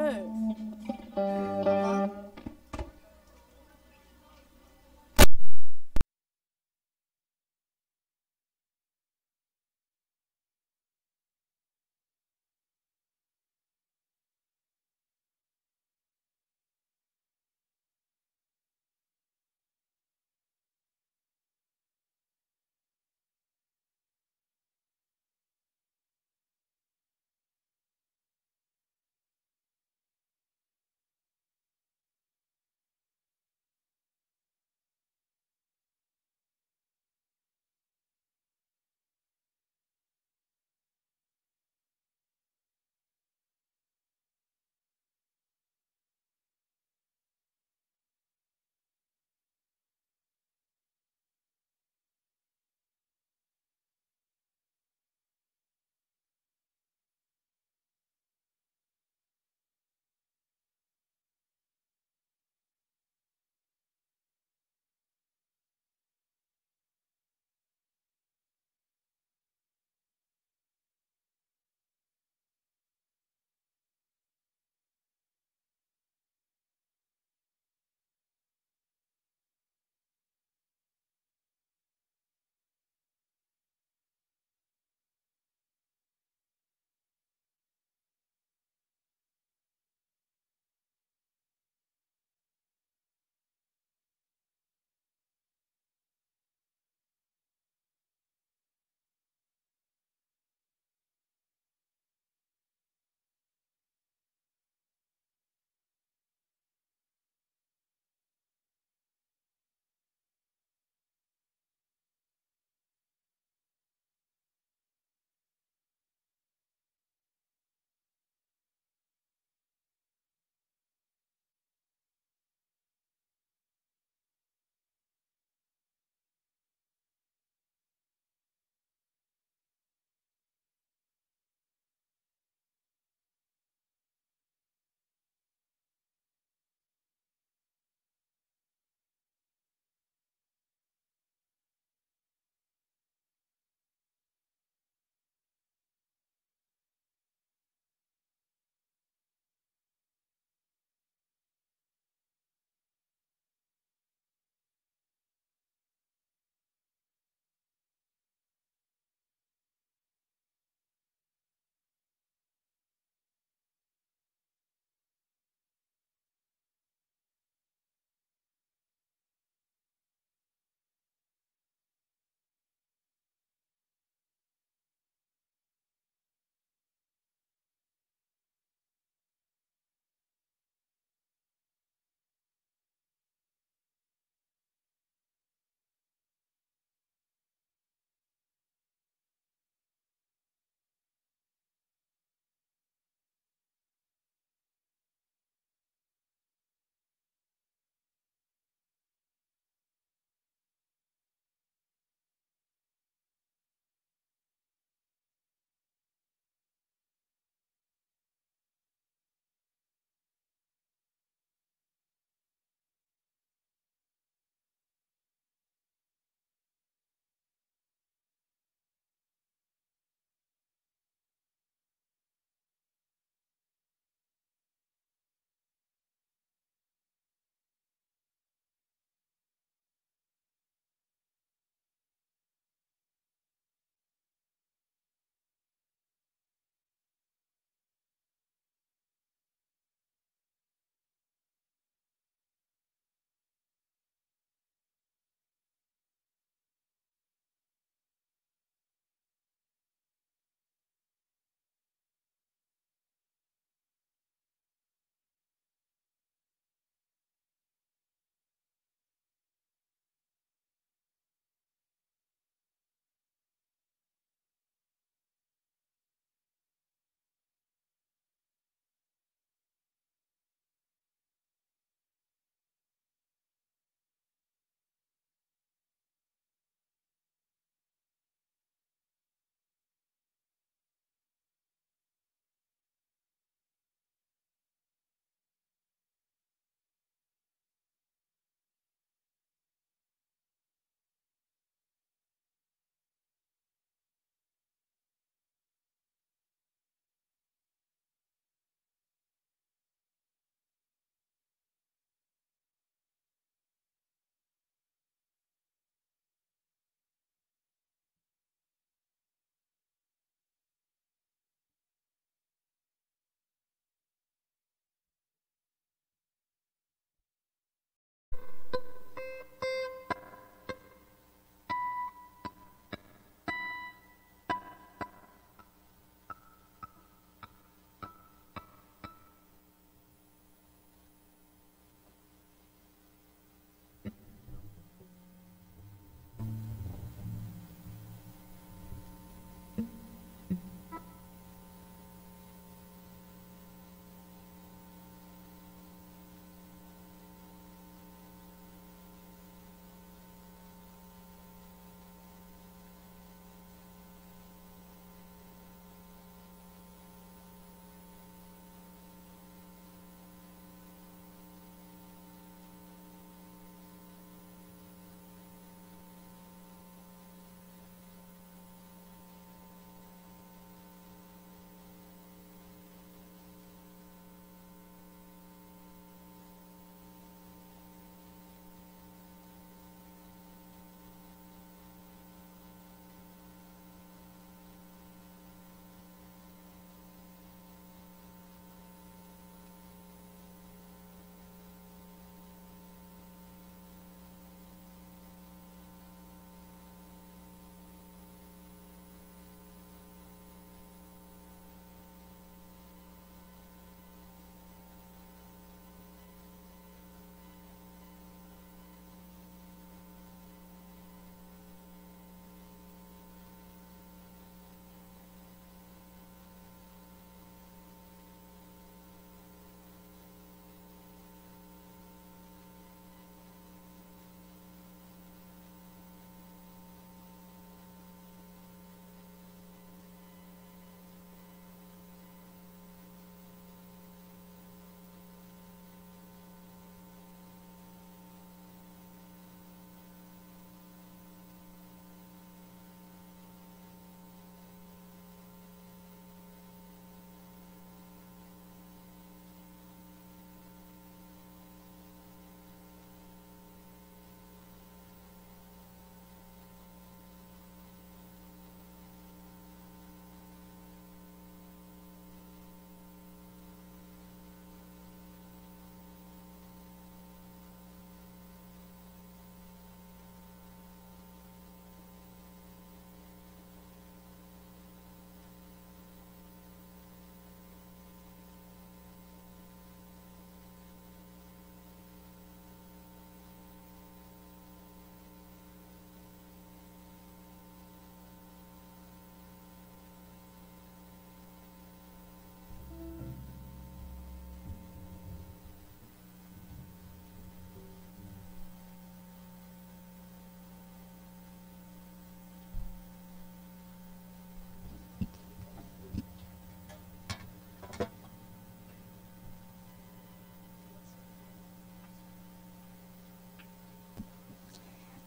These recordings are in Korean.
이거를 봐봐.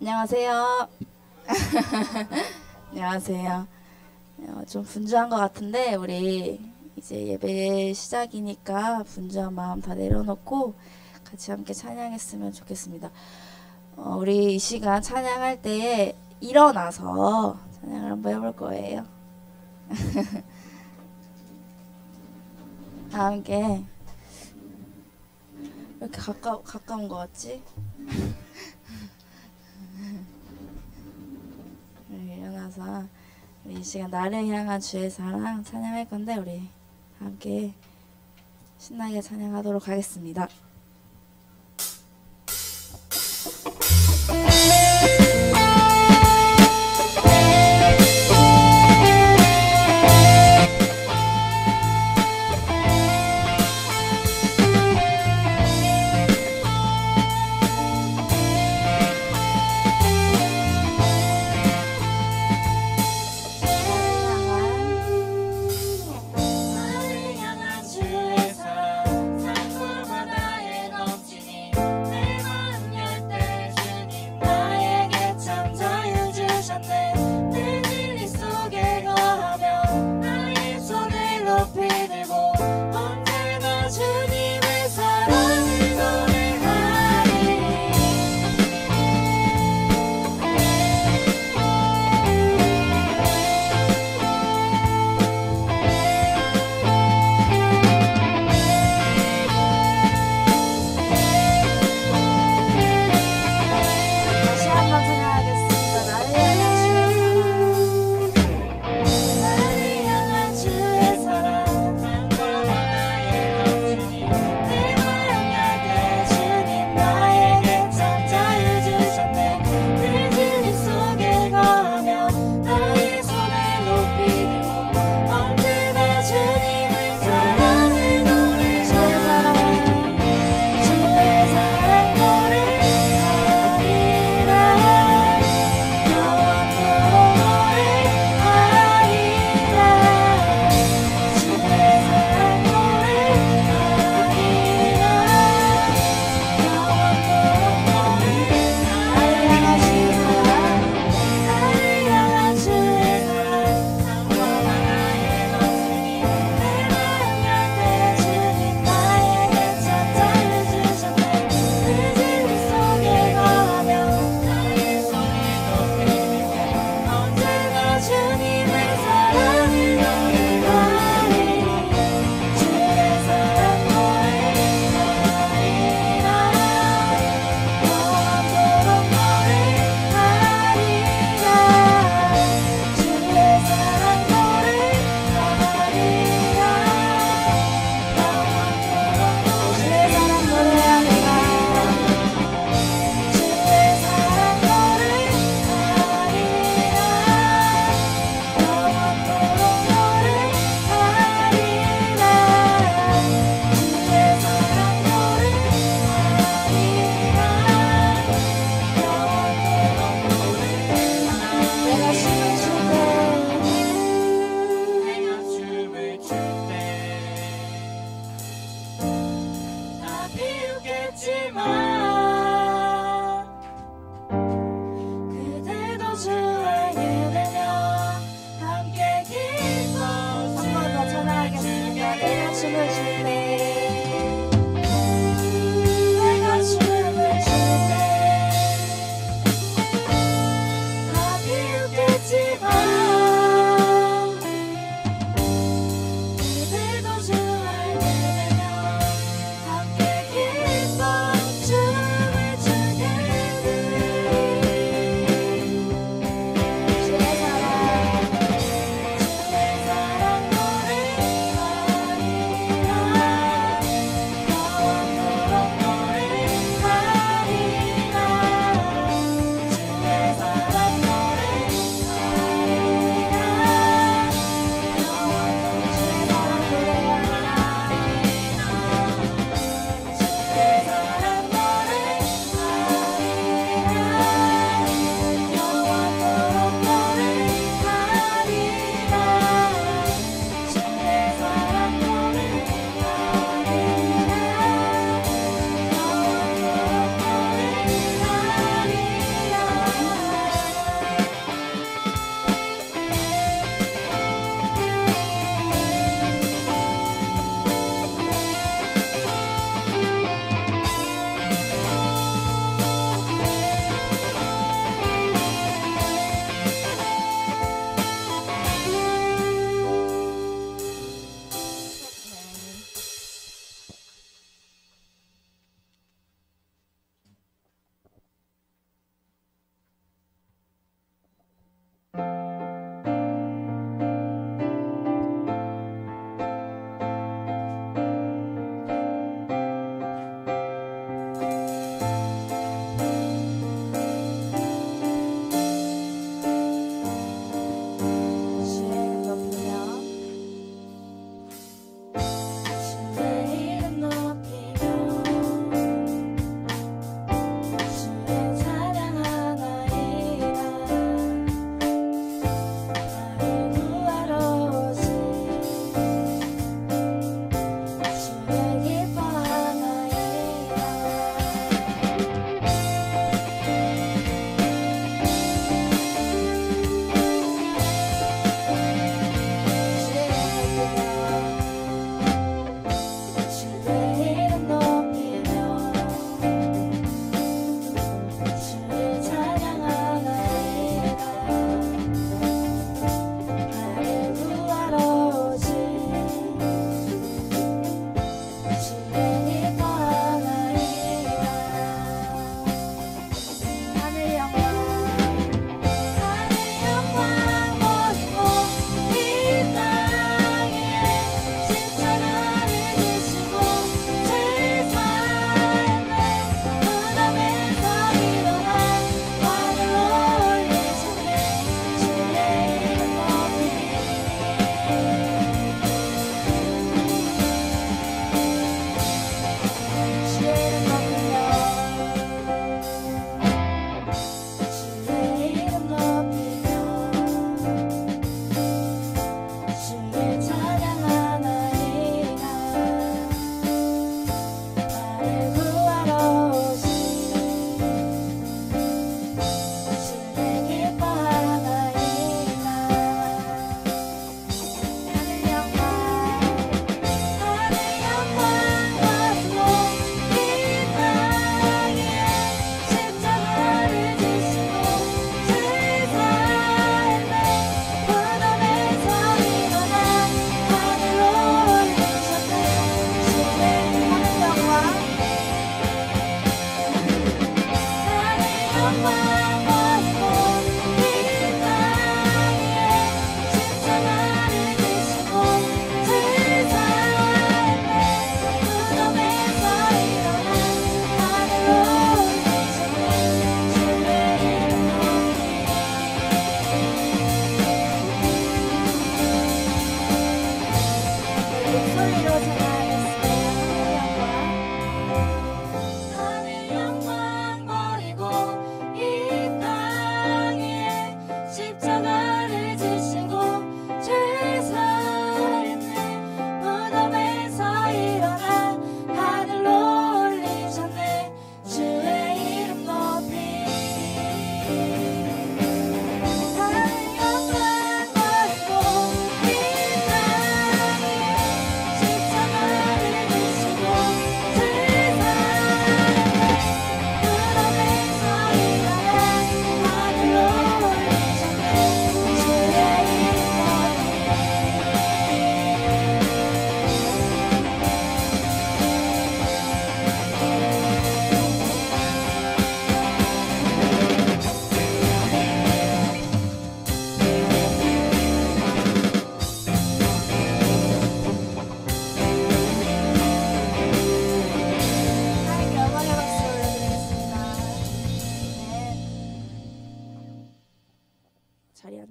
안녕하세요. 안녕하세요. 좀 분주한 것 같은데 우리 이제 예배 시작이니까 분주한 마음 다 내려놓고 같이 함께 찬양했으면 좋겠습니다. 우리 이 시간 찬양할 때에 일어나서 찬양을 한번 해볼 거예요. 다 함께. 왜 이렇게 가까운 것 같지? 일어나서 우리 이 시간 나를 향한 주의 사랑 찬양할 건데 우리 함께 신나게 찬양하도록 하겠습니다.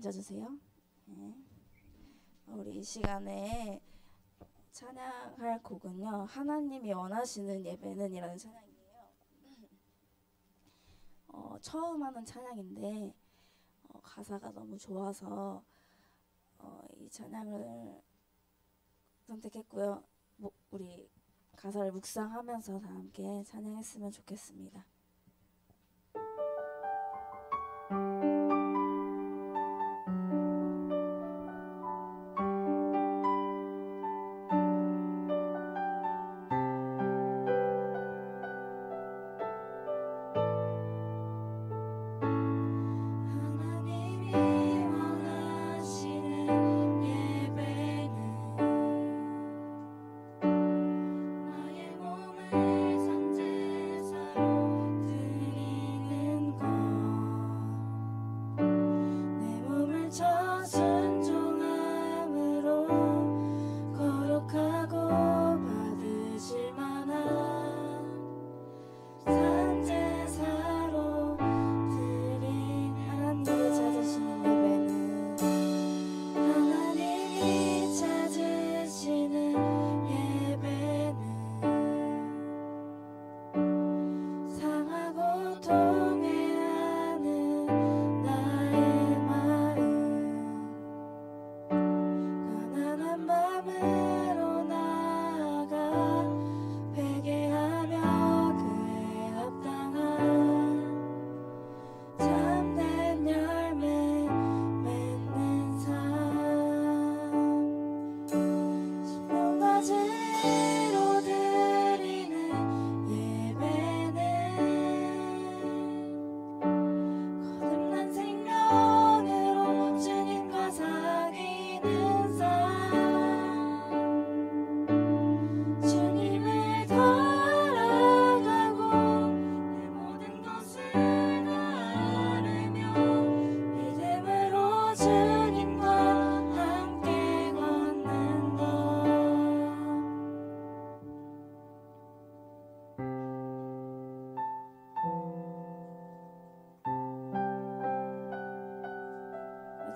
앉아주세요. 네. 우리 이 시간에 찬양할 곡은요, 하나님이 원하시는 예배는 이라는 찬양이에요. 처음 하는 찬양인데 가사가 너무 좋아서 이 찬양을 선택했고요. 우리 가사를 묵상하면서 다 함께 찬양했으면 좋겠습니다.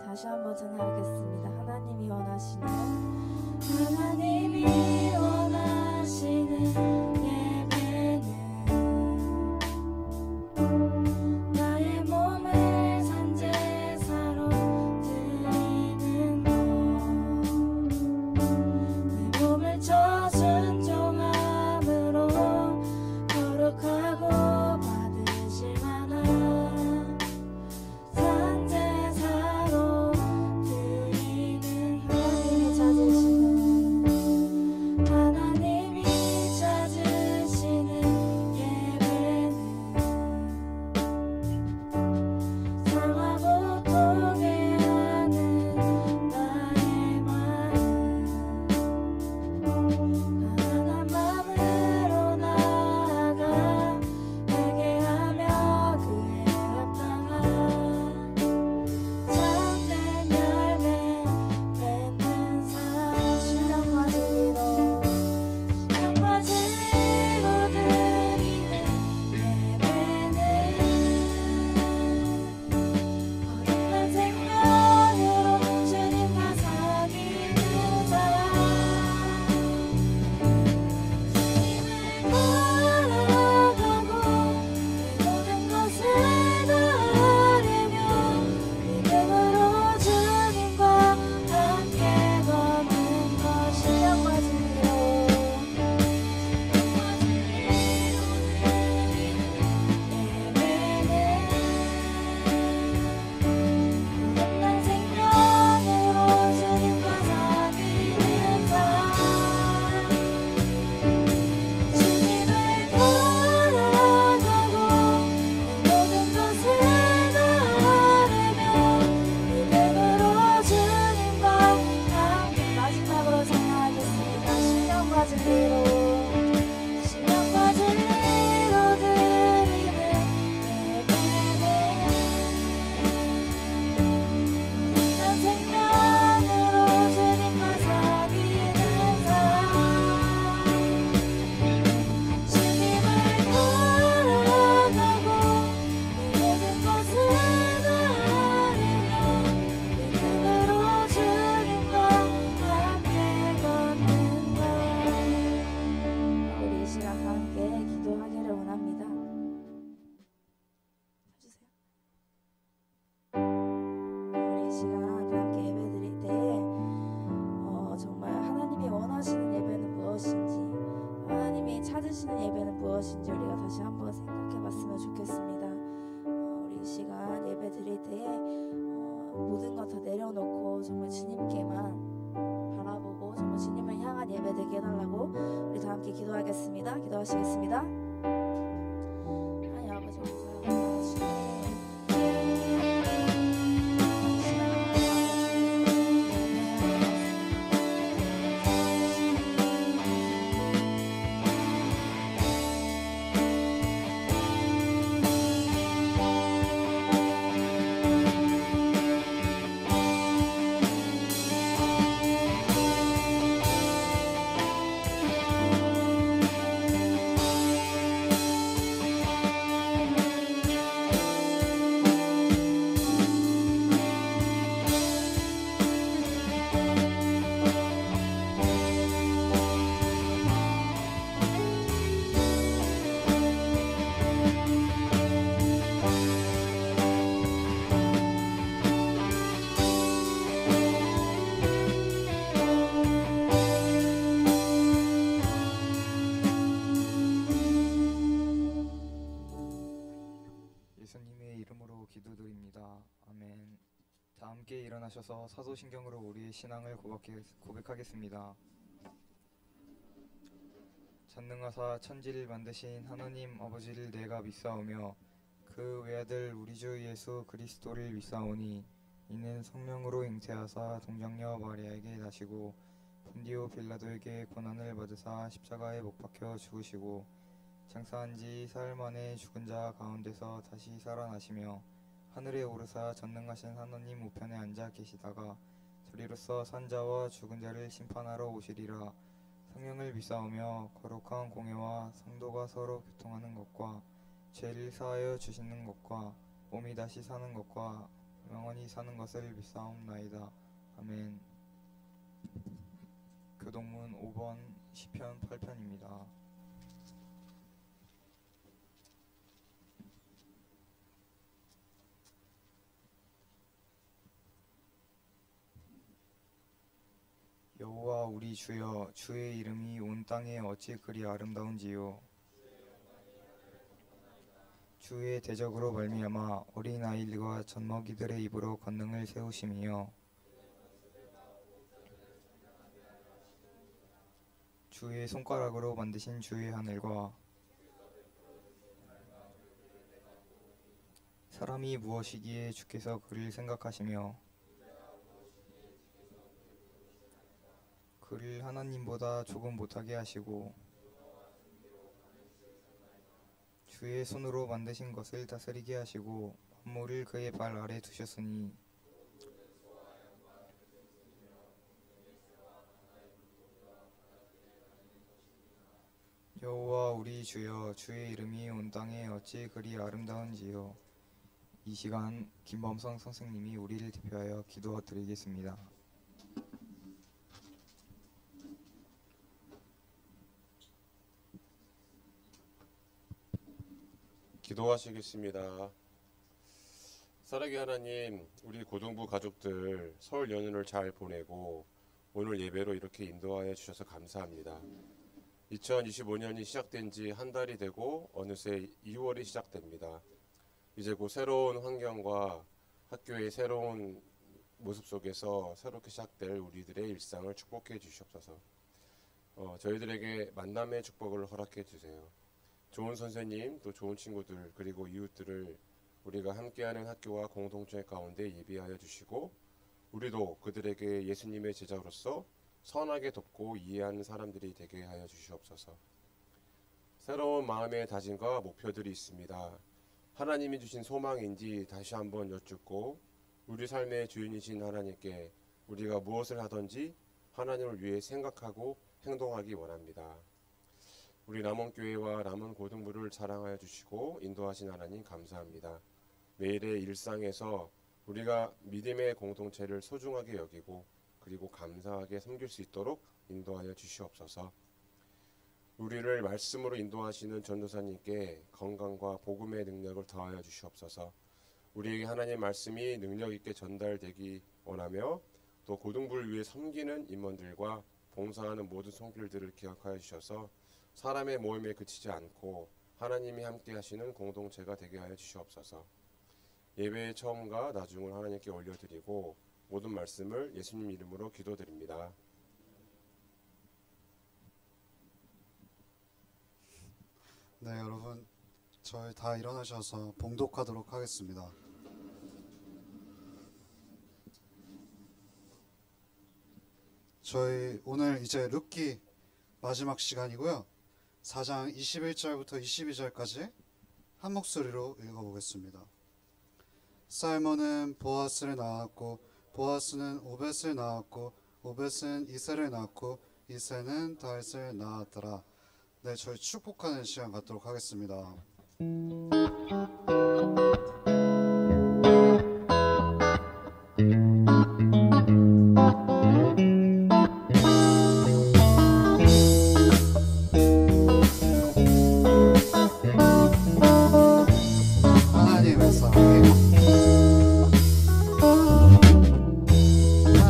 다시 한번 전하겠습니다. 하나님이 원하시는 예배는 나의 몸을 산 제사로 드리는 것, 내 몸을 쳐 순종함으로 거룩하고 받으실 만한 산 제사로 드리는 하나님이 찾으시는 찾으시는 예배는 무엇인지 우리가 다시 한번 생각해봤으면 좋겠습니다. 우리 이 시간 예배 드릴 때에 모든 것 다 내려놓고 정말 주님께만 바라보고 정말 주님을 향한 예배 되게 해달라고 우리 다 함께 기도하겠습니다. 기도하시겠습니다. 하나님 아버지 감사합니다. 예수님의 이름으로 기도드립니다. 아멘. 자, 함께 일어나셔서 사도신경으로 우리의 신앙을 고백하겠습니다. 전능하사 천지를 만드신 하나님 아버지를 내가 믿사오며 그 외아들 우리 주 예수 그리스도를 믿사오니 이는 성령으로 잉태하사 동정녀 마리아에게 나시고 본디오 빌라도에게 고난을 받으사 십자가에 못 박혀 죽으시고 장사한 지 사흘 만에 죽은 자 가운데서 다시 살아나시며 하늘에 오르사 전능하신 하나님 우편에 앉아 계시다가 저리로서 산자와 죽은 자를 심판하러 오시리라. 성령을 믿사오며 거룩한 공예와 성도가 서로 교통하는 것과 죄를 사하여 주시는 것과 몸이 다시 사는 것과 영원히 사는 것을 믿사옵나이다. 아멘. 교동문 5번 시편 8편입니다. 여호와 우리 주여, 주의 이름이 온 땅에 어찌 그리 아름다운지요. 주의 대적으로 말미암아 어린아이들과 젖먹이들의 입으로 권능을 세우심이요. 주의 손가락으로 만드신 주의 하늘과 사람이 무엇이기에 주께서 그를 생각하시며 그를 하나님보다 조금 못하게 하시고 주의 손으로 만드신 것을 다스리게 하시고 만물을 그의 발 아래 두셨으니 여호와 우리 주여, 주의 이름이 온 땅에 어찌 그리 아름다운지요. 이 시간 김범성 선생님이 우리를 대표하여 기도드리겠습니다. 기도하시겠습니다. 사랑의 하나님, 우리 고등부 가족들 설 연휴를 잘 보내고 오늘 예배로 이렇게 인도하여 주셔서 감사합니다. 2025년이 시작된 지 한 달이 되고 어느새 2월이 시작됩니다. 이제 곧 새로운 환경과 학교의 새로운 모습 속에서 새롭게 시작될 우리들의 일상을 축복해 주시옵소서. 저희들에게 만남의 축복을 허락해 주세요. 좋은 선생님, 또 좋은 친구들, 그리고 이웃들을 우리가 함께하는 학교와 공동체 가운데 예비하여 주시고 우리도 그들에게 예수님의 제자로서 선하게 돕고 이해하는 사람들이 되게 하여 주시옵소서. 새로운 마음의 다짐과 목표들이 있습니다. 하나님이 주신 소망인지 다시 한번 여쭙고 우리 삶의 주인이신 하나님께 우리가 무엇을 하든지 하나님을 위해 생각하고 행동하기 원합니다. 우리 남원교회와 남원고등부를 사랑하여 주시고 인도하신 하나님 감사합니다. 매일의 일상에서 우리가 믿음의 공동체를 소중하게 여기고 그리고 감사하게 섬길 수 있도록 인도하여 주시옵소서. 우리를 말씀으로 인도하시는 전도사님께 건강과 복음의 능력을 더하여 주시옵소서. 우리에게 하나님의 말씀이 능력 있게 전달되기 원하며 또 고등부를 위해 섬기는 임원들과 봉사하는 모든 손길들을 기억하여 주셔서 사람의 모임에 그치지 않고 하나님이 함께 하시는 공동체가 되게 하여 주시옵소서. 예배의 처음과 나중을 하나님께 올려드리고 모든 말씀을 예수님 이름으로 기도드립니다. 네, 여러분 저희 다 일어나셔서 봉독하도록 하겠습니다. 저희 오늘 이제 룻기 마지막 시간이고요. 4장 21절부터 22절까지 한 목소리로 읽어보겠습니다. 살몬은 보아스를 낳았고 보아스는 오벳을 낳았고 오벳은 이새를 낳았고 이새는 다윗을 낳았더라. 네, 저희 축복하는 시간 갖도록 하겠습니다. 하나님의 사랑이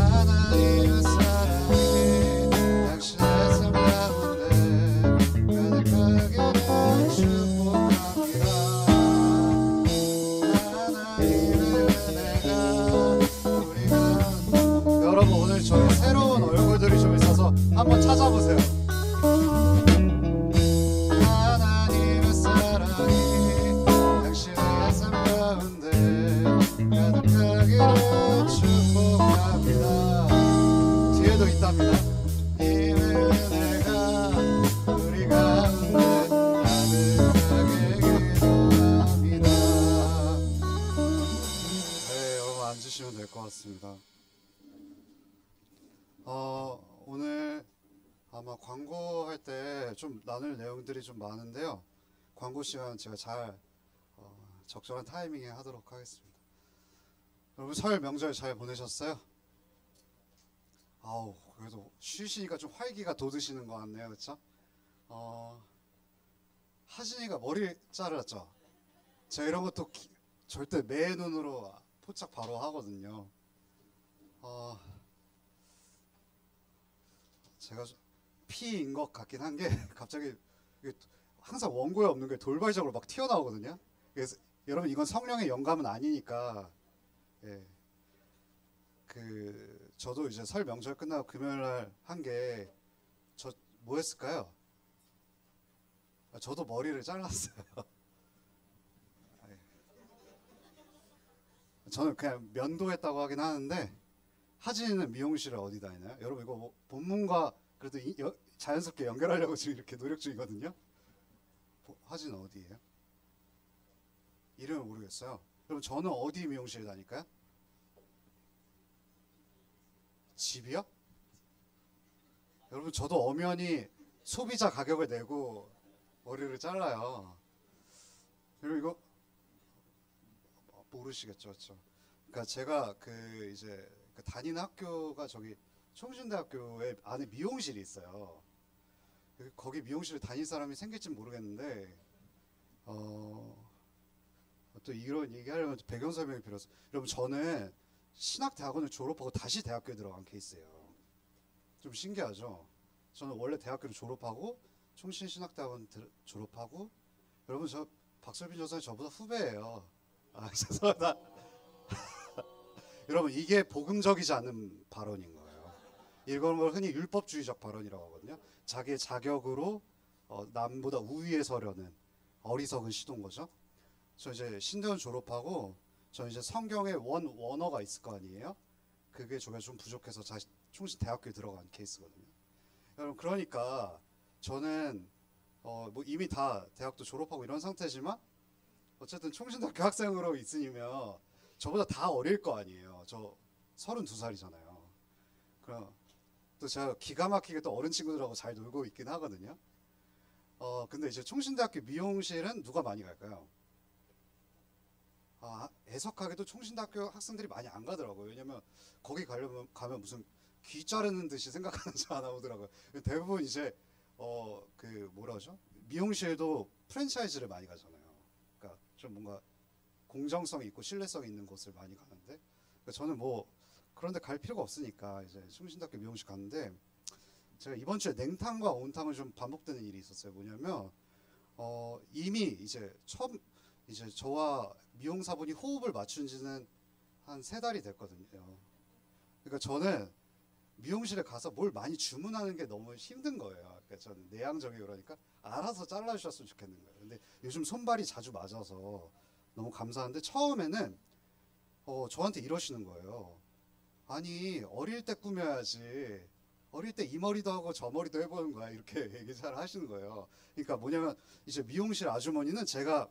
하나님의 사랑이 당신의 삶 가운데 가득하기를 축복합니다. 하나님의 은혜가 우리가 여러분 오늘 저희 새로운 얼굴들이 좀 있어서 한번 찾아보세요. 하나님의 사랑이 당신의 삶 가운데 가득하기를 축복합니다. 뒤에도 있답니다. 이 은혜가 우리 가운데 가득하게 기도합니다. 네, 여러분 앉으시면 될 것 같습니다. 오늘 아마 광고할 때 좀 나눌 내용들이 좀 많은데요. 광고 시간 제가 잘 적절한 타이밍에 하도록 하겠습니다. 여러분 설 명절 잘 보내셨어요? 아우 그래도 쉬시니까 좀 활기가 돋으시는 것 같네요, 그렇죠? 하진이가 머리 자르었죠? 제가 이런 것도 절대 매 눈으로 포착 바로 하거든요. 제가 피인 것 같긴 한 게 갑자기 항상 원고에 없는 게 돌발적으로 막 튀어나오거든요. 그래서 여러분 이건 성령의 영감은 아니니까. 예. 저도 이제 설 명절 끝나고 금요일 날 한 게 저 뭐 했을까요? 저도 머리를 잘랐어요. 저는 그냥 면도했다고 하긴 하는데 하진이는 미용실을 어디 다니나요? 여러분 이거 뭐 본문과 그래도 자연스럽게 연결하려고 지금 이렇게 노력 중이거든요. 하진은 어디예요? 이름을 모르겠어요. 그럼 저는 어디 미용실 다닐까요? 집이요? 여러분 저도 엄연히 소비자 가격을 내고 머리를 잘라요. 그리고 이거 모르시겠죠, 그렇죠? 그러니까 제가 이제 다니는 학교가 저기 총신대학교에 안에 미용실이 있어요. 거기 미용실을 다닐 사람이 생길지 모르겠는데 또 이런 얘기하려면 배경 설명이 필요해서 여러분 저는 신학대학원을 졸업하고 다시 대학교에 들어간 케이스예요. 좀 신기하죠? 저는 원래 대학교를 졸업하고 총신신학대학원 졸업하고 여러분 저 박설빈 전사님 저보다 후배예요. 죄송하다. 여러분 이게 복음적이지 않은 발언인 거예요. 이런 걸 흔히 율법주의적 발언이라고 하거든요. 자기의 자격으로 남보다 우위에 서려는 어리석은 시도인 거죠. 저 이제 신대원 졸업하고 저 이제 성경에 원어가 있을 거 아니에요. 그게 저가 좀 부족해서 총신 대학교에 들어간 케이스거든요. 여러분 그러니까 저는 뭐 이미 다 대학도 졸업하고 이런 상태지만 어쨌든 총신대학교 학생으로 있으면 저보다 다 어릴 거 아니에요. 저 32살이잖아요. 그럼 또 제가 기가 막히게 또 어른 친구들하고 잘 놀고 있긴 하거든요. 근데 이제 총신대학교 미용실은 누가 많이 갈까요? 애석하게도 총신대학교 학생들이 많이 안 가더라고요. 왜냐면 거기 가면 무슨 귀 자르는 듯이 생각하는 줄 안 나오더라고요. 대부분 이제 뭐라 하죠? 미용실도 프랜차이즈를 많이 가잖아요. 그러니까 좀 뭔가 공정성 있고 신뢰성 있는 곳을 많이 가는데 그러니까 저는 뭐 그런데 갈 필요가 없으니까 이제 총신대학교 미용실 갔는데 제가 이번 주에 냉탕과 온탕을 좀 반복되는 일이 있었어요. 뭐냐면 이미 이제 처음 이제 저와 미용사분이 호흡을 맞춘 지는 한 3달이 됐거든요. 그러니까 저는 미용실에 가서 뭘 많이 주문하는 게 너무 힘든 거예요. 그러니까 저는 내향적이고 그러니까 알아서 잘라주셨으면 좋겠는 거예요. 근데 요즘 손발이 자주 맞아서 너무 감사한데 처음에는 저한테 이러시는 거예요. 아니 어릴 때 꾸며야지. 어릴 때 이 머리도 하고 저 머리도 해보는 거야. 이렇게 얘기 잘 하시는 거예요. 그러니까 뭐냐면 이제 미용실 아주머니는 제가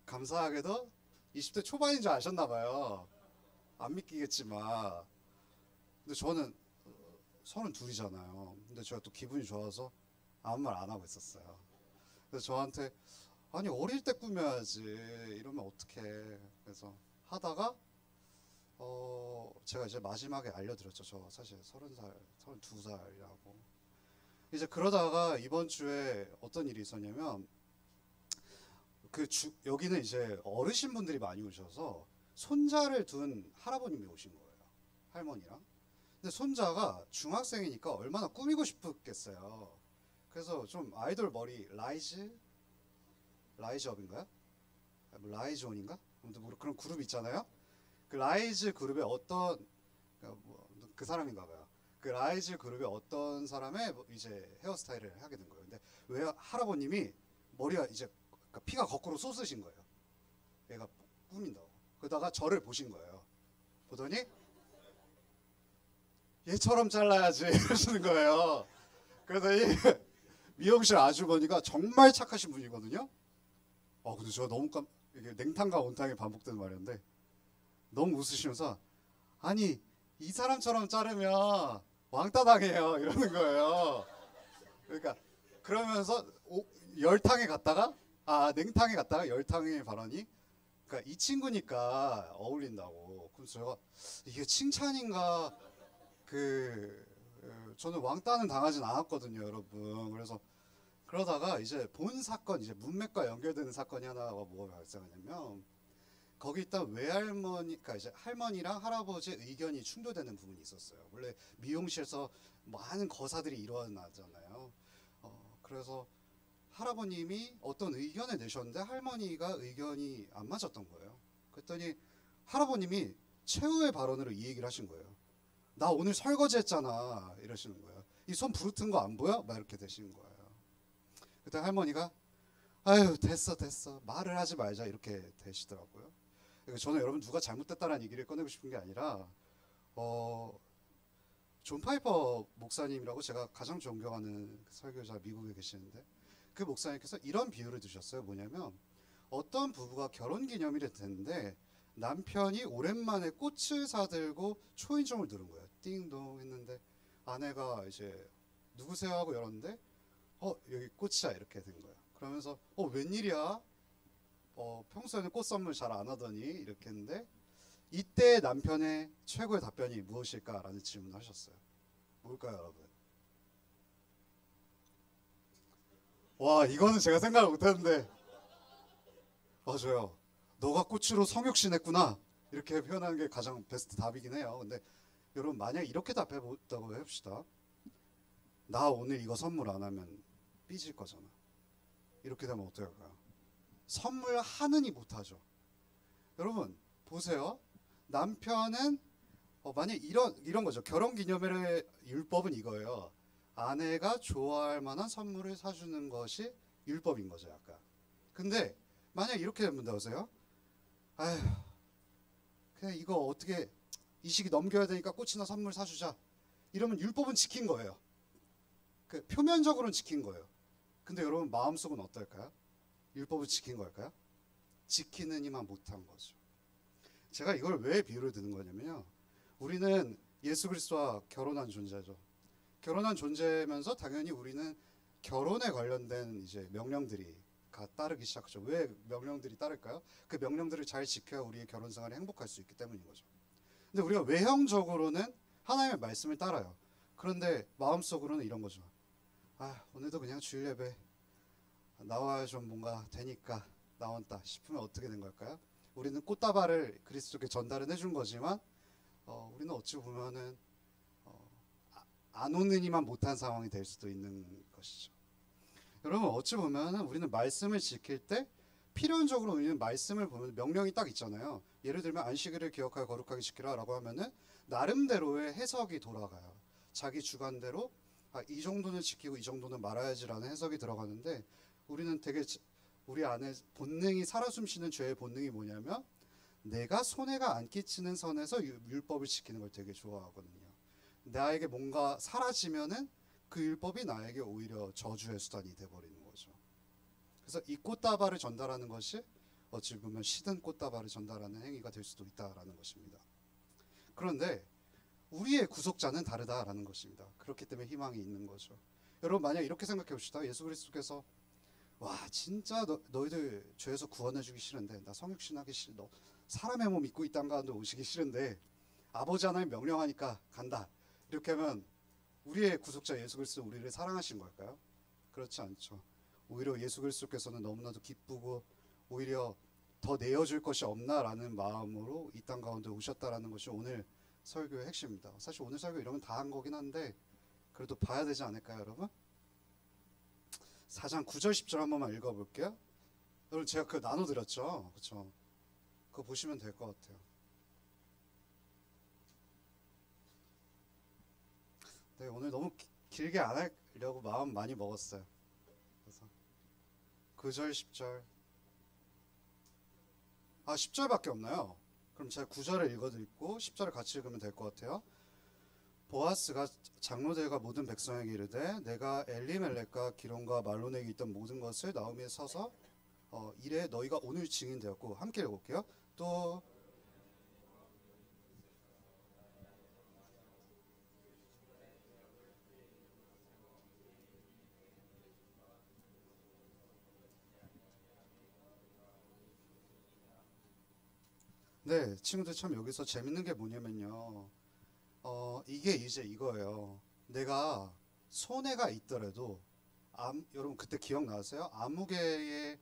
감사하게도 20대 초반인 줄 아셨나 봐요. 안 믿기겠지만 근데 저는 32이잖아요. 근데 제가 또 기분이 좋아서 아무 말 안 하고 있었어요. 그래서 저한테 아니 어릴 때 꾸며야지 이러면 어떡해. 그래서 하다가 제가 이제 마지막에 알려드렸죠. 저 사실 30살, 32살이라고. 이제 그러다가 이번 주에 어떤 일이 있었냐면 여기는 이제 어르신 분들이 많이 오셔서 손자를 둔 할아버님이 오신 거예요. 할머니랑. 근데 손자가 중학생이니까 얼마나 꾸미고 싶었겠어요. 그래서 좀 아이돌 머리 라이즈업인가요? 라이즈온인가? 아무튼 뭐 그런 그룹 있잖아요. 그 라이즈 그룹의 어떤 그 사람인가 봐요. 그 라이즈 그룹의 어떤 사람의 이제 헤어스타일을 하게 된 거예요. 근데 왜 할아버님이 머리가 이제 피가 거꾸로 솟으신 거예요. 얘가 꾸민다고. 그러다가 저를 보신 거예요. 보더니 얘처럼 잘라야지 이러시는 거예요. 그래서 이 미용실 아주머니가 정말 착하신 분이거든요. 근데 저 너무 이게 냉탕과 온탕이 반복되는 말이었는데 너무 웃으시면서 아니 이 사람처럼 자르면 왕따 당해요 이러는 거예요. 그러니까 그러면서 열탕에 갔다가 냉탕에 갔다가 열탕의 발언이 그러니까 이 친구니까 어울린다고. 그래서 제가 이게 칭찬인가 저는 왕따는 당하진 않았거든요, 여러분. 그래서 그러다가 이제 본 사건 이제 문맥과 연결되는 사건이 하나가 뭐가 발생하냐면 거기 있던 외할머니, 그러니까 이제 할머니랑 할아버지의 의견이 충돌되는 부분이 있었어요. 원래 미용실에서 많은 거사들이 일어나잖아요. 그래서 할아버님이 어떤 의견을 내셨는데 할머니가 의견이 안 맞았던 거예요. 그랬더니 할아버님이 최후의 발언으로 이 얘기를 하신 거예요. 나 오늘 설거지 했잖아 이러시는 거예요. 이 손 부르튼 거 안 보여? 막 이렇게 되시는 거예요. 그때 할머니가 아유 됐어 말을 하지 말자 이렇게 되시더라고요. 그러니까 저는 여러분 누가 잘못됐다는 얘기를 꺼내고 싶은 게 아니라 존 파이퍼 목사님이라고 제가 가장 존경하는 설교자 미국에 계시는데 그 목사님께서 이런 비유를 드셨어요. 뭐냐면 어떤 부부가 결혼기념일에 됐는데 남편이 오랜만에 꽃을 사들고 초인종을 누른 거예요. 띵동 했는데 아내가 이제 누구세요 하고 열었는데 여기 꽃이야 이렇게 된 거예요. 그러면서 웬일이야? 평소에는 꽃 선물 잘 안 하더니 이렇게 했는데 이때 남편의 최고의 답변이 무엇일까라는 질문을 하셨어요. 뭘까요, 여러분? 와, 이거는 제가 생각을 못했는데 맞아요. 너가 꽃으로 성육신했구나 이렇게 표현하는 게 가장 베스트 답이긴 해요. 근데 여러분 만약 이렇게 답해봤다고 해봅시다. 나 오늘 이거 선물 안 하면 삐질 거잖아. 이렇게 되면 어떻게 할까요? 선물하느니 못하죠. 여러분 보세요. 남편은 만약 이런 거죠. 결혼기념일의 율법은 이거예요. 아내가 좋아할 만한 선물을 사주는 것이 율법인 거죠, 약간. 근데 만약 이렇게 되면 보세요. 아휴, 그냥 이거 어떻게 이 시기 넘겨야 되니까 꽃이나 선물 사주자. 이러면 율법은 지킨 거예요. 표면적으로는 지킨 거예요. 근데 여러분 마음속은 어떨까요? 율법을 지킨 걸까요? 지키느니만 못한 거죠. 제가 이걸 왜 비유를 드는 거냐면요. 우리는 예수 그리스도와 결혼한 존재죠. 결혼한 존재면서 당연히 우리는 결혼에 관련된 이제 명령들이 따르기 시작하죠. 왜 명령들이 따를까요? 그 명령들을 잘 지켜야 우리의 결혼 생활이 행복할 수 있기 때문인 거죠. 근데 우리가 외형적으로는 하나님의 말씀을 따라요. 그런데 마음속으로는 이런 거죠. 오늘도 그냥 주일 예배 나와야 좀 뭔가 되니까 나온다 싶으면 어떻게 된 걸까요? 우리는 꽃다발을 그리스도께 전달은 해준 거지만 우리는 어찌 보면은 안 오느니만 못한 상황이 될 수도 있는 것이죠. 여러분 어찌 보면 우리는 말씀을 지킬 때 필연적으로 우리는 말씀을 보면 명령이 딱 있잖아요. 예를 들면 안식일을 기억하여 거룩하게 지키라 라고 하면은 나름대로의 해석이 돌아가요. 자기 주관대로 이 정도는 지키고 이 정도는 말아야지라는 해석이 들어가는데 우리는 되게 우리 안에 본능이 살아 숨쉬는 죄의 본능이 뭐냐면 내가 손해가 안 끼치는 선에서 율법을 지키는 걸 되게 좋아하거든요. 나에게 뭔가 사라지면은 그 율법이 나에게 오히려 저주의 수단이 돼버리는 거죠. 그래서 이 꽃다발을 전달하는 것이 어찌 보면 시든 꽃다발을 전달하는 행위가 될 수도 있다라는 것입니다. 그런데 우리의 구속자는 다르다라는 것입니다. 그렇기 때문에 희망이 있는 거죠. 여러분 만약 이렇게 생각해 봅시다. 예수 그리스도께서 와 진짜 너희들 죄에서 구원해주기 싫은데 나 성육신하기 싫어 너 사람의 몸 입고 이 땅 가운데 오시기 싫은데 아버지 하나님 명령하니까 간다 이렇게 하면 우리의 구속자 예수 그리스도 우리를 사랑하신 걸까요? 그렇지 않죠. 오히려 예수 그리스도께서는 너무나도 기쁘고 오히려 더 내어줄 것이 없나라는 마음으로 이 땅 가운데 오셨다라는 것이 오늘 설교의 핵심입니다. 사실 오늘 설교 이러면 다 한 거긴 한데 그래도 봐야 되지 않을까요 여러분? 4장 9절 10절 한 번만 읽어볼게요. 여러분 제가 그거 나눠드렸죠? 그렇죠? 그거 보시면 될 것 같아요. 네, 오늘 너무 길게 안 하려고 마음 많이 먹었어요. 그래서 9절 10절 10절밖에 없나요? 그럼 제가 9절을 읽어드리고 10절을 같이 읽으면 될 것 같아요. 보아스가 장로들과 모든 백성에게 이르되 내가 엘리멜렉과 기론과 말론에게 있던 모든 것을 나오미에 서서 이래 너희가 오늘 증인되었고 함께 읽어볼게요. 또 네, 친구들 참 여기서 재밌는 게 뭐냐면요. 이게 이제 이거예요. 내가 손해가 있더라도 여러분 그때 기억나세요? 아무개에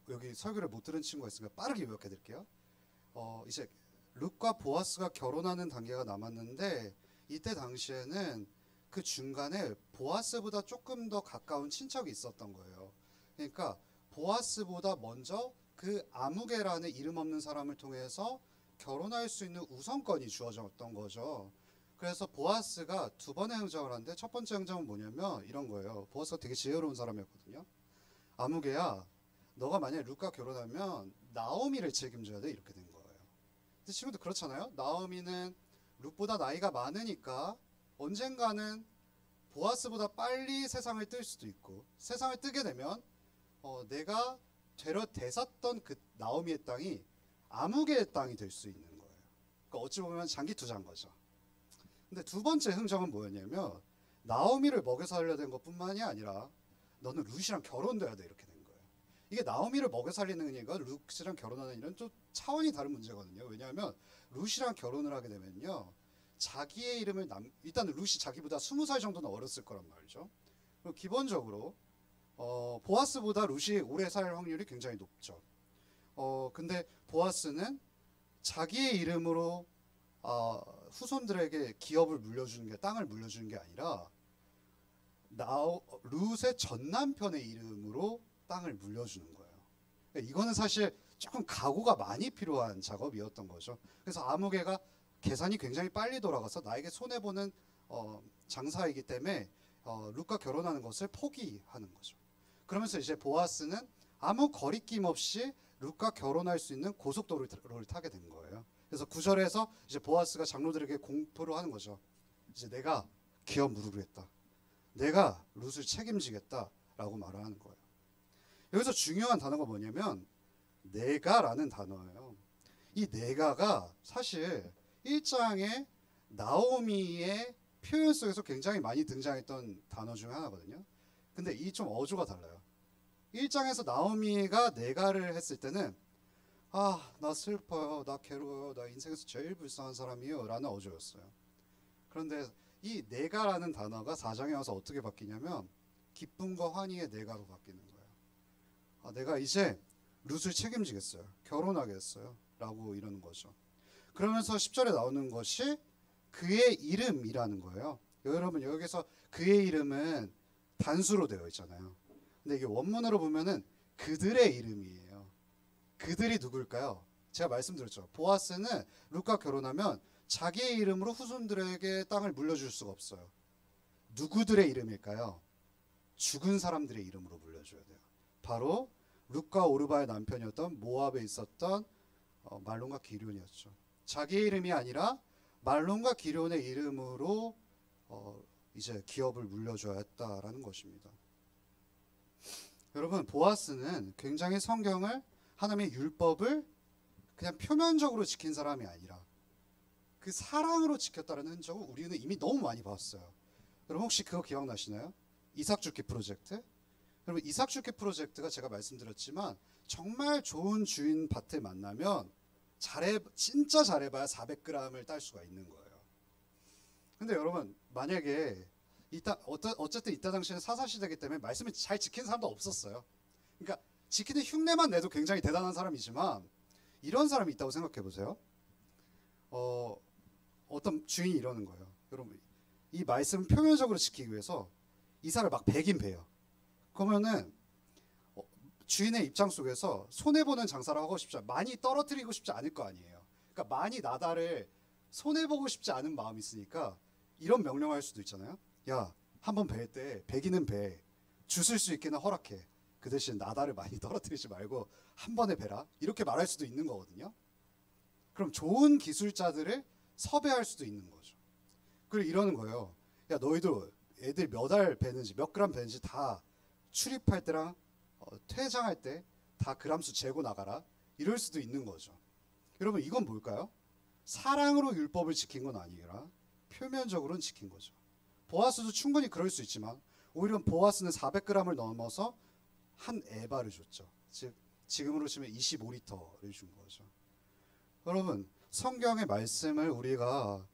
여기 설교를 못 들은 친구가 있으니까 빠르게 요약해 드릴게요. 이제 룻과 보아스가 결혼하는 단계가 남았는데 이때 당시에는 그 중간에 보아스보다 조금 더 가까운 친척이 있었던 거예요. 그러니까 보아스보다 먼저 그 아무개라는 이름 없는 사람을 통해서 결혼할 수 있는 우선권이 주어졌던 거죠. 그래서 보아스가 두 번의 행정을 하는데 첫 번째 행정은 뭐냐면 이런 거예요. 보아스가 되게 지혜로운 사람이었거든요. 아무개야, 너가 만약에 룻과 결혼하면 나오미를 책임져야 돼 이렇게 된 거예요. 근데 친구들 그렇잖아요. 나오미는 룻보다 나이가 많으니까 언젠가는 보아스보다 빨리 세상을 뜰 수도 있고 세상을 뜨게 되면 내가 되려 대샀던 그 나오미의 땅이 아무개의 땅이 될 수 있는 거예요. 그러니까 어찌 보면 장기 투자인 거죠. 근데 두 번째 흥정은 뭐였냐면 나오미를 먹여 살려야 된 것뿐만이 아니라 너는 룻이랑 결혼돼야 돼 이렇게 된 거예요. 이게 나오미를 먹여 살리는 얘기가 룻이랑 결혼하는 일은 좀 차원이 다른 문제거든요. 왜냐하면 룻이랑 결혼을 하게 되면요 자기의 이름을 일단 룻이 자기보다 20살 정도는 어렸을 거란 말이죠. 그리고 기본적으로 보아스보다 룻이 오래 살 확률이 굉장히 높죠. 근데 보아스는 자기의 이름으로 후손들에게 기업을 물려주는 게 땅을 물려주는 게 아니라 룻의 전 남편의 이름으로 땅을 물려주는 거예요. 그러니까 이거는 사실 조금 각오가 많이 필요한 작업이었던 거죠. 그래서 아무개가 계산이 굉장히 빨리 돌아가서 나에게 손해 보는 장사이기 때문에 룻과 결혼하는 것을 포기하는 거죠. 그러면서 이제 보아스는 아무 거리낌 없이 룻과 결혼할 수 있는 고속도로를 타게 된 거예요. 그래서 9절에서 이제 보아스가 장로들에게 공포를 하는 거죠. 이제 내가 기업 무르를 했다. 내가 룻을 책임지겠다라고 말을 하는 거예요. 여기서 중요한 단어가 뭐냐면 내가라는 단어예요. 이 내가가 사실 1장에 나오미의 표현 속에서 굉장히 많이 등장했던 단어 중 하나거든요. 근데 이 좀 어조가 달라요. 1장에서 나오미가 내가를 했을 때는 나 슬퍼요, 나 괴로워요, 나 인생에서 제일 불쌍한 사람이에요 라는 어조였어요. 그런데 이 내가라는 단어가 4장에 와서 어떻게 바뀌냐면 기쁨과 환희의 내가로 바뀌는 거예요. 내가 이제 룻을 책임지겠어요, 결혼하겠어요 라고 이러는 거죠. 그러면서 10절에 나오는 것이 그의 이름이라는 거예요. 여러분 여기서 그의 이름은 단수로 되어 있잖아요. 근데 이게 원문으로 보면은 그들의 이름이에요. 그들이 누굴까요? 제가 말씀드렸죠. 보아스는 룻과 결혼하면 자기의 이름으로 후손들에게 땅을 물려줄 수가 없어요. 누구들의 이름일까요? 죽은 사람들의 이름으로 물려줘야 돼요. 바로 룻과 오르바의 남편이었던 모압에 있었던 말론과 기럧이었죠. 자기의 이름이 아니라 말론과 기럧의 이름으로 이제 기업을 물려줘야 했다라는 것입니다. 여러분 보아스는 굉장히 성경을 하나님의 율법을 그냥 표면적으로 지킨 사람이 아니라 그 사랑으로 지켰다는 흔적을 우리는 이미 너무 많이 봤어요. 여러분 혹시 그거 기억나시나요? 이삭 죽기 프로젝트? 여러분 이삭 죽기 프로젝트가 제가 말씀드렸지만 정말 좋은 주인 밭을 만나면 진짜 잘해봐야 400g을 딸 수가 있는 거예요. 근데 여러분 만약에 어쨌든 이때 당시에는 사사시대이기 때문에 말씀을 잘 지킨 사람도 없었어요. 그러니까 지키는 흉내만 내도 굉장히 대단한 사람이지만 이런 사람이 있다고 생각해 보세요. 어떤 주인이 이러는 거예요. 여러분 이 말씀을 표면적으로 지키기 위해서 이삭을 막 베긴 베요. 그러면은 주인의 입장 속에서 손해보는 장사를 하고 싶지 많이 떨어뜨리고 싶지 않을 거 아니에요. 그러니까 많이 나다를 손해보고 싶지 않은 마음이 있으니까 이런 명령을 할 수도 있잖아요. 야, 한번 벨 때 베기는 배 주술 수 있게는 허락해. 그 대신 나다를 많이 떨어뜨리지 말고 한 번에 베라. 이렇게 말할 수도 있는 거거든요. 그럼 좋은 기술자들을 섭외할 수도 있는 거죠. 그리고 이러는 거예요. 야, 너희도 애들 몇 알 베는지 몇 그램 베는지 다 출입할 때랑 퇴장할 때 다 그람수 재고 나가라. 이럴 수도 있는 거죠. 여러분 이건 뭘까요? 사랑으로 율법을 지킨 건 아니라 표면적으로는 지킨 거죠. 보아스도 충분히 그럴 수 있지만 오히려 보아스는 400g을 넘어서 한 에바를 줬죠. 즉 지금으로 치면 25리터를 준 거죠. 여러분 성경의 말씀을 우리가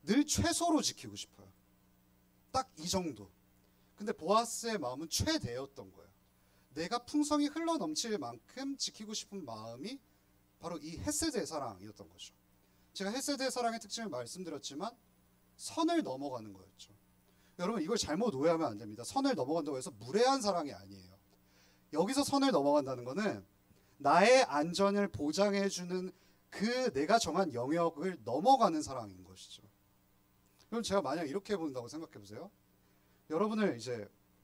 늘 최소로 지키고 싶어요. 딱 이 정도. 근데 보아스의 마음은 최대였던 거예요. 내가 풍성이 흘러 넘칠 만큼 지키고 싶은 마음이 바로 이 헤세드의 사랑이었던 거죠. 제가 헤세드의 사랑의 특징을 말씀드렸지만 선을 넘어가는 거였죠. 여러분 이걸 잘못 오해하면 안 됩니다. 선을 넘어간다고 해서 무례한 사랑이 아니에요. 여기서 선을 넘어간다는 거는 나의 안전을 보장해주는 그 내가 정한 영역을 넘어가는 사랑인 것이죠. 그럼 제가 만약 이렇게 본다고 생각해 보세요. 여러분을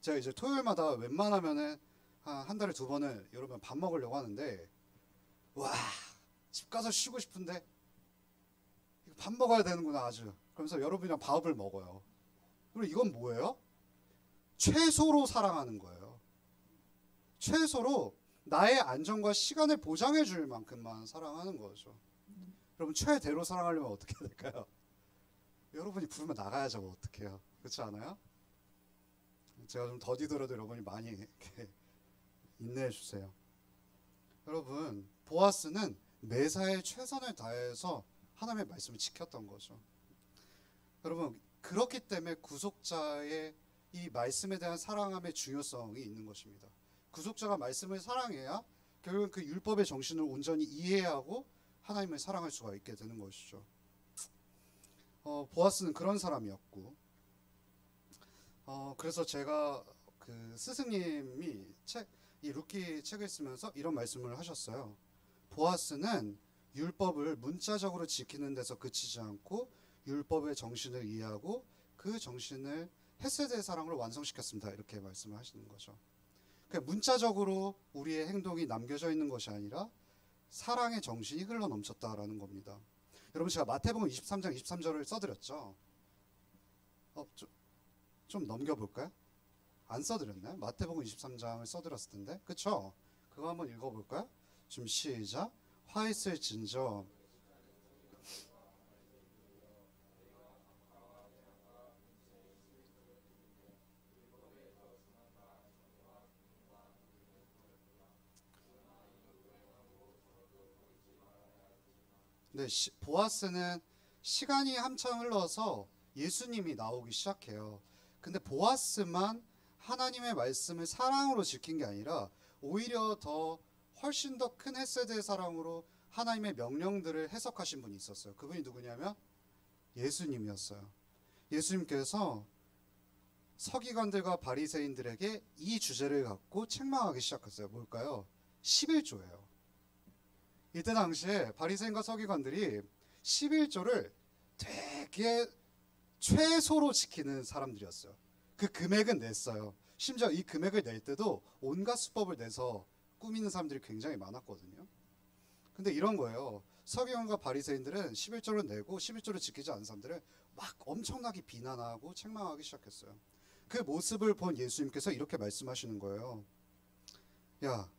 제가 이제 토요일마다 웬만하면은 한 달에 2번은 여러분 밥 먹으려고 하는데 와, 집 가서 쉬고 싶은데 밥 먹어야 되는구나 아주. 그러면서 여러분이랑 밥을 먹어요. 그리고 이건 뭐예요? 최소로 사랑하는 거예요. 최소로 나의 안전과 시간을 보장해 줄 만큼만 사랑하는 거죠. 여러분 최대로 사랑하려면 어떻게 해야 될까요? 여러분이 부르면 나가야죠. 뭐 어떡해요. 그렇지 않아요? 제가 좀 더디더라도 여러분이 많이 이렇게 인내해 주세요. 여러분 보아스는 매사에 최선을 다해서 하나님의 말씀을 지켰던 거죠. 여러분 그렇기 때문에 구속자의 이 말씀에 대한 사랑함의 중요성이 있는 것입니다. 구속자가 말씀을 사랑해야 결국은 그 율법의 정신을 온전히 이해하고 하나님을 사랑할 수가 있게 되는 것이죠. 보아스는 그런 사람이었고 그래서 제가 그 스승님이 이 룻기 책을 쓰면서 이런 말씀을 하셨어요. 보아스는 율법을 문자적으로 지키는 데서 그치지 않고 율법의 정신을 이해하고 그 정신을 헤세드의 사랑으로 완성시켰습니다. 이렇게 말씀을 하시는 거죠. 그러니까 문자적으로 우리의 행동이 남겨져 있는 것이 아니라 사랑의 정신이 흘러 넘쳤다라는 겁니다. 여러분 제가 마태복음 23장 23절을 써드렸죠. 좀 넘겨볼까요? 안 써드렸나요? 마태복음 23장을 써드렸을 텐데 그쵸? 그거 한번 읽어볼까요? 좀 시작. 화 있을진저 네, 보아스는 시간이 한참 흘러서 예수님이 나오기 시작해요. 근데 보아스만 하나님의 말씀을 사랑으로 지킨 게 아니라 오히려 훨씬 더 큰 헤세드의 사랑으로 하나님의 명령들을 해석하신 분이 있었어요. 그분이 누구냐면 예수님이었어요. 예수님께서 서기관들과 바리새인들에게 이 주제를 갖고 책망하기 시작했어요. 뭘까요? 11조예요. 이때 당시에 바리새인과 서기관들이 11조를 되게 최소로 지키는 사람들이었어요. 그 금액은 냈어요. 심지어 이 금액을 낼 때도 온갖 수법을 내서 꾸미는 사람들이 굉장히 많았거든요. 근데 이런 거예요. 서기관과 바리새인들은 11조를 내고 11조를 지키지 않은 사람들을 막 엄청나게 비난하고 책망하기 시작했어요. 그 모습을 본 예수님께서 이렇게 말씀하시는 거예요. 야,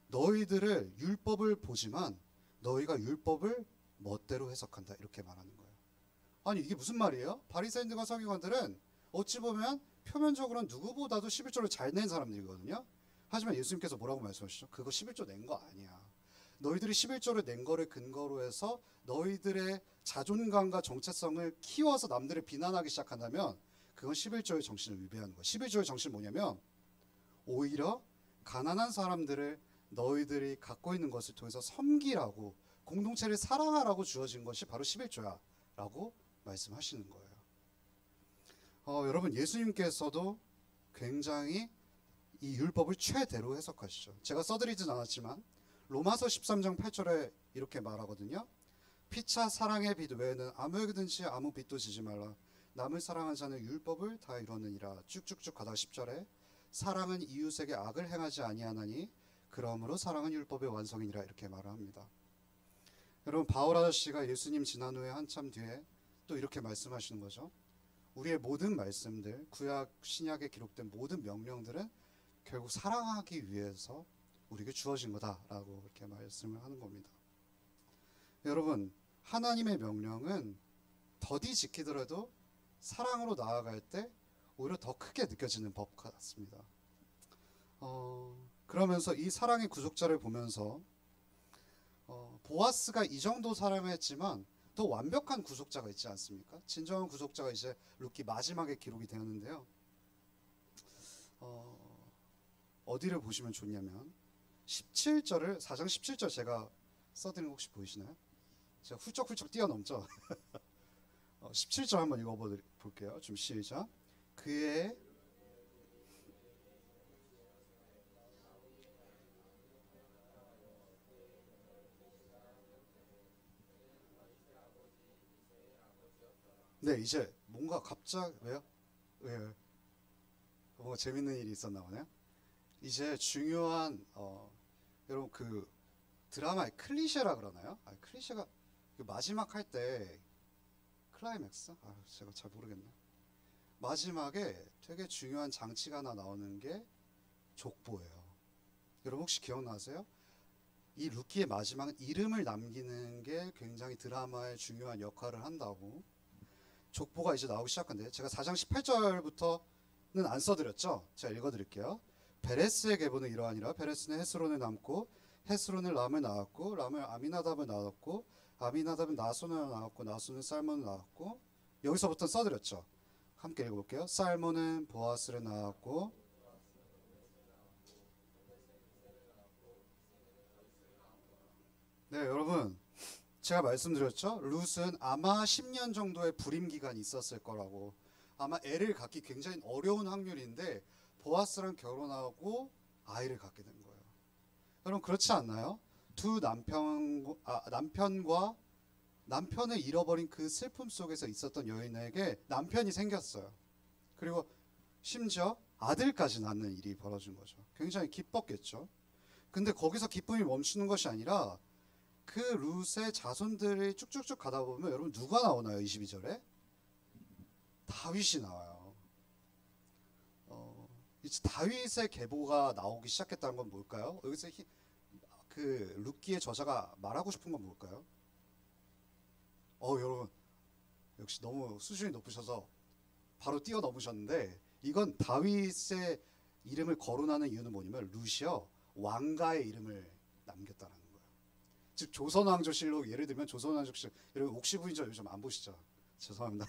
너희들을 율법을 보지만 너희가 율법을 멋대로 해석한다. 이렇게 말하는 거예요. 아니 이게 무슨 말이에요? 바리새인들과 서기관들은 어찌 보면 표면적으로는 누구보다도 11조를 잘 낸 사람들이거든요. 하지만 예수님께서 뭐라고 말씀하시죠? 그거 11조 낸 거 아니야. 너희들이 11조를 낸 거를 근거로 해서 너희들의 자존감과 정체성을 키워서 남들을 비난하기 시작한다면 그건 11조의 정신을 위배하는 거야. 11조의 정신은 뭐냐면 오히려 가난한 사람들을 너희들이 갖고 있는 것을 통해서 섬기라고, 공동체를 사랑하라고 주어진 것이 바로 11조야 라고 말씀하시는 거예요. 여러분, 예수님께서도 굉장히 이 율법을 최대로 해석하시죠. 제가 써드리진 않았지만 로마서 13장 8절에 이렇게 말하거든요. 피차 사랑의 빚 외에는 아무에게든지 아무 빚도 지지 말라. 남을 사랑한 자는 율법을 다 이루느니라. 쭉쭉쭉 가다 10절에 사랑은 이웃에게 악을 행하지 아니하나니 그러므로 사랑은 율법의 완성이니라. 이렇게 말을 합니다. 여러분, 바울 아저씨가 예수님 지난 후에 한참 뒤에 또 이렇게 말씀하시는 거죠. 우리의 모든 말씀들, 구약 신약에 기록된 모든 명령들은 결국 사랑하기 위해서 우리에게 주어진 거다라고 이렇게 말씀을 하는 겁니다. 여러분, 하나님의 명령은 더디 지키더라도 사랑으로 나아갈 때 오히려 더 크게 느껴지는 법 같습니다. 그러면서 이 사랑의 구속자를 보면서 보아스가 이 정도 사랑했지만 더 완벽한 구속자가 있지 않습니까? 진정한 구속자가 이제 룻기 마지막에 기록이 되었는데요. 어디를 보시면 좋냐면 17절을 4장 17절 제가 써드린 거 혹시 보이시나요? 제가 훌쩍훌쩍 뛰어넘죠. 17절 한번 읽어볼게요. 좀 시작. 그의 네, 이제 뭔가 갑자기 왜요? 왜요? 뭔가 재밌는 일이 있었나 보네요. 이제 중요한 여러분 그 드라마의 클리셰라 그러나요? 클리셰가 그 마지막 할 때 클라이맥스? 제가 잘 모르겠네. 마지막에 되게 중요한 장치가 하나 나오는 게 족보예요. 여러분 혹시 기억나세요? 이 룻기의 마지막은 이름을 남기는 게 굉장히 드라마의 중요한 역할을 한다고. 족보가 이제 나오기 시작한데 제가 4장 18절부터는 안 써드렸죠? 제가 읽어드릴게요. 베레스의 계보는 이러하니라. 베레스는 헤스론을 낳고 헤스론은 람을 낳았고 람을 아미나답을 낳았고 아미나답은 나손을 낳았고 나손은 살몬을 낳았고. 여기서부터 써드렸죠? 함께 읽어볼게요. 살몬은 보아스를 낳았고 네, 여러분 제가 말씀드렸죠? 룻은 아마 10년 정도의 불임 기간이 있었을 거라고. 아마 애를 갖기 굉장히 어려운 확률인데 보아스랑 결혼하고 아이를 갖게 된 거예요. 여러분 그렇지 않나요? 두 남편과 남편을 잃어버린 그 슬픔 속에서 있었던 여인에게 남편이 생겼어요. 그리고 심지어 아들까지 낳는 일이 벌어진 거죠. 굉장히 기뻤겠죠. 근데 거기서 기쁨이 멈추는 것이 아니라 그 룻의 자손들이 쭉쭉쭉 가다 보면 여러분 누가 나오나요? 22절에 다윗이 나와요. 이제 다윗의 계보가 나오기 시작했다는 건 뭘까요? 여기서 그 룻기의 저자가 말하고 싶은 건 뭘까요? 여러분 역시 너무 수준이 높으셔서 바로 뛰어넘으셨는데 이건 다윗의 이름을 거론하는 이유는 뭐냐면 룻이요 왕가의 이름을 남겼다는 거예요. 즉 조선왕조실록, 예를 들면 조선왕조실, 여러분 옥시부인전 요즘 안 보시죠? 죄송합니다.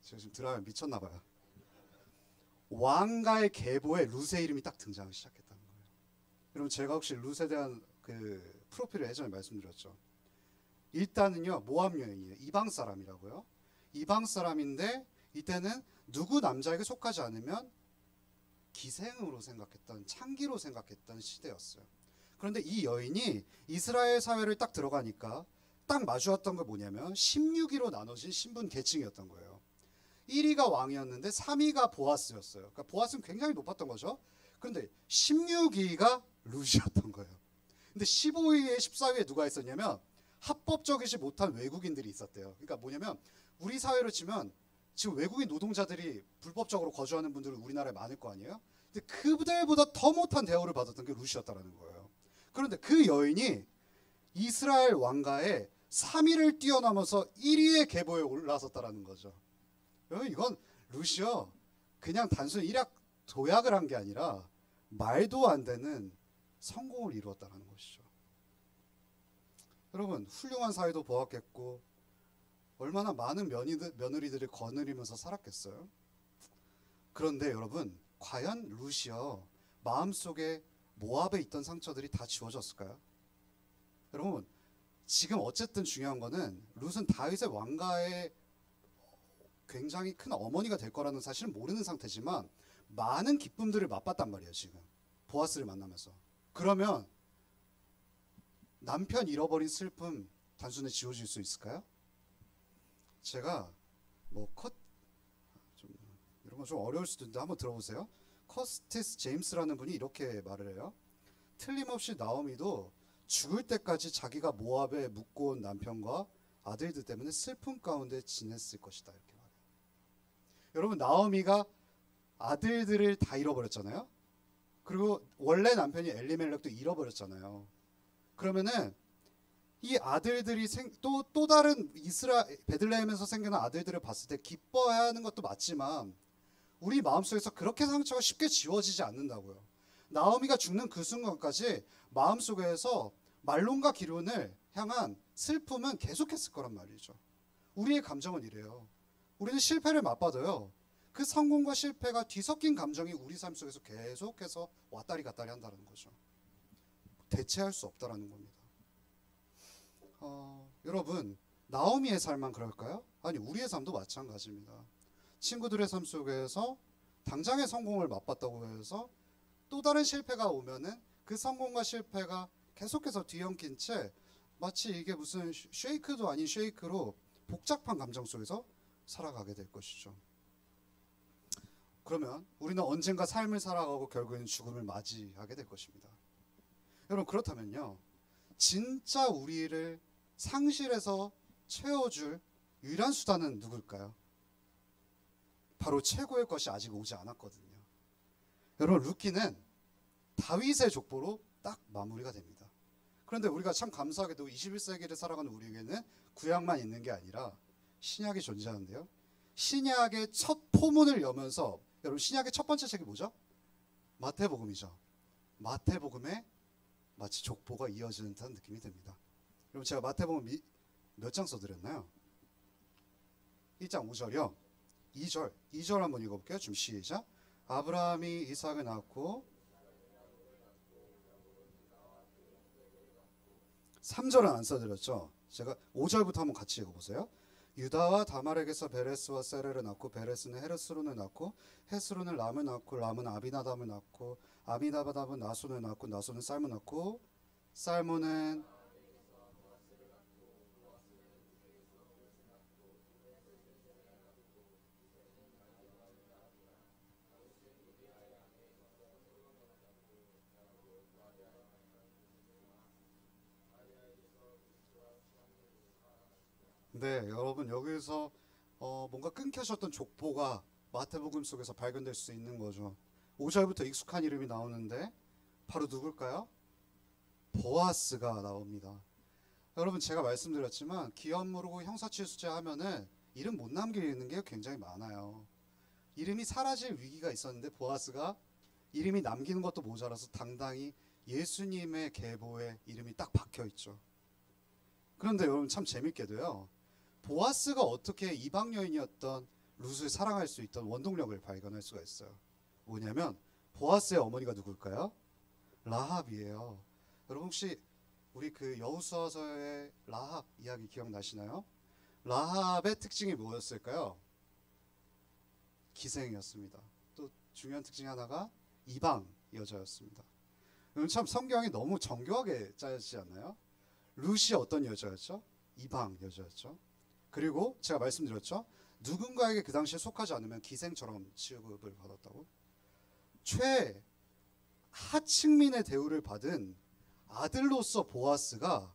제가 지금 드라마에 미쳤나 봐요. 왕가의 계보에 룻의 이름이 딱 등장하기 시작했다는 거예요. 여러분 제가 혹시 룻에 대한 그 프로필을 예전에 말씀드렸죠. 일단은요 모압 여인이에요. 이방 사람이라고요. 이방 사람인데 이때는 누구 남자에게 속하지 않으면 기생으로 생각했던, 창기로 생각했던 시대였어요. 그런데 이 여인이 이스라엘 사회를 딱 들어가니까 딱 마주했던 게 뭐냐면 16위로 나눠진 신분 계층이었던 거예요. 1위가 왕이었는데 3위가 보아스였어요. 그러니까 보아스는 굉장히 높았던 거죠. 그런데 16위가 루시였던 거예요. 근데 15위에 14위에 누가 있었냐면 합법적이지 못한 외국인들이 있었대요. 그러니까 뭐냐면 우리 사회로 치면 지금 외국인 노동자들이 불법적으로 거주하는 분들은 우리나라에 많을 거 아니에요. 근데 그들보다 더 못한 대우를 받았던 게 루시였다라는 거예요. 그런데 그 여인이 이스라엘 왕가의 3위를 뛰어넘어서 1위의 계보에 올라섰다라는 거죠. 이건 루시요, 그냥 단순히 일약 도약을 한 게 아니라 말도 안 되는 성공을 이루었다는 것이죠. 여러분, 훌륭한 사회도 보았겠고 얼마나 많은 며느리들을 거느리면서 살았겠어요. 그런데 여러분, 과연 루시요 마음속에 모압에 있던 상처들이 다 지워졌을까요? 여러분, 지금 어쨌든 중요한 거는 룻은 다윗의 왕가의 굉장히 큰 어머니가 될 거라는 사실은 모르는 상태지만 많은 기쁨들을 맛봤단 말이에요. 지금 보아스를 만나면서. 그러면 남편 잃어버린 슬픔 단순히 지워질 수 있을까요? 제가 이런 거 좀 어려울 수도 있는데 한번 들어보세요. 커스티스 제임스라는 분이 이렇게 말을 해요. 틀림없이 나오미도 죽을 때까지 자기가 모압에 묵고 온 남편과 아들들 때문에 슬픔 가운데 지냈을 것이다, 이렇게 말해요. 여러분, 나오미가 아들들을 다 잃어버렸잖아요. 그리고 원래 남편이 엘리멜렉도 잃어버렸잖아요. 그러면은 이 아들들이 또 다른 베들레헴에서 생겨난 아들들을 봤을 때 기뻐해야 하는 것도 맞지만 우리 마음속에서 그렇게 상처가 쉽게 지워지지 않는다고요. 나오미가 죽는 그 순간까지 마음속에서 말론과 기론을 향한 슬픔은 계속했을 거란 말이죠. 우리의 감정은 이래요. 우리는 실패를 맛봐도요, 그 성공과 실패가 뒤섞인 감정이 우리 삶 속에서 계속해서 왔다리 갔다리 한다는 거죠. 대체할 수 없다라는 겁니다. 여러분, 나오미의 삶만 그럴까요? 아니, 우리의 삶도 마찬가지입니다. 친구들의 삶 속에서 당장의 성공을 맛봤다고 해서 또 다른 실패가 오면은 그 성공과 실패가 계속해서 뒤엉킨 채 마치 이게 무슨 쉐이크도 아닌 쉐이크로 복잡한 감정 속에서 살아가게 될 것이죠. 그러면 우리는 언젠가 삶을 살아가고 결국에는 죽음을 맞이하게 될 것입니다. 여러분, 그렇다면요, 진짜 우리를 상실에서 채워줄 유일한 수단은 누굴까요? 바로 최고의 것이 아직 오지 않았거든요. 여러분, 룻기는 다윗의 족보로 딱 마무리가 됩니다. 그런데 우리가 참 감사하게도 21세기를 살아가는 우리에게는 구약만 있는 게 아니라 신약이 존재하는데요. 신약의 첫 포문을 여면서, 여러분, 신약의 첫 번째 책이 뭐죠? 마태복음이죠. 마태복음에 마치 족보가 이어지는 듯한 느낌이 듭니다. 여러분, 제가 마태복음 몇 장 써드렸나요? 1장 5절이요. 2절 한번 읽어볼게요. 좀 시작. 아브라함이 이삭을 낳고, 3절은 안 써드렸죠. 제가 5절부터 한번 같이 읽어보세요. 유다와 다말에게서 베레스와 세레를 낳고, 베레스는 헤스론을 낳고, 헤스론은 람을 낳고, 람은 아비나답을 낳고, 아비나답은 나손을 낳고, 나손은 살몬을 낳고, 살몬은 네, 여러분, 여기서 뭔가 끊겨졌던 족보가 마태복음 속에서 발견될 수 있는 거죠. 5절부터 익숙한 이름이 나오는데 바로 누굴까요? 보아스가 나옵니다. 여러분, 제가 말씀드렸지만 기업 모르고 형사취수제 하면은 이름 못 남기는 게 굉장히 많아요. 이름이 사라질 위기가 있었는데 보아스가 이름이 남기는 것도 모자라서 당당히 예수님의 계보에 이름이 딱 박혀 있죠. 그런데 여러분, 참 재밌게도요, 보아스가 어떻게 이방 여인이었던 룻을 사랑할 수 있던 원동력을 발견할 수가 있어요. 뭐냐면 보아스의 어머니가 누굴까요? 라합이에요. 여러분, 혹시 우리 그 여호수아서의 라합 이야기 기억나시나요? 라합의 특징이 뭐였을까요? 기생이었습니다. 또 중요한 특징 하나가 이방 여자였습니다. 여러분 참 성경이 너무 정교하게 짜여지지 않나요? 룻이 어떤 여자였죠? 이방 여자였죠. 그리고 제가 말씀드렸죠. 누군가에게 그 당시에 속하지 않으면 기생처럼 취급을 받았다고. 최하층민의 대우를 받은 아들로서 보아스가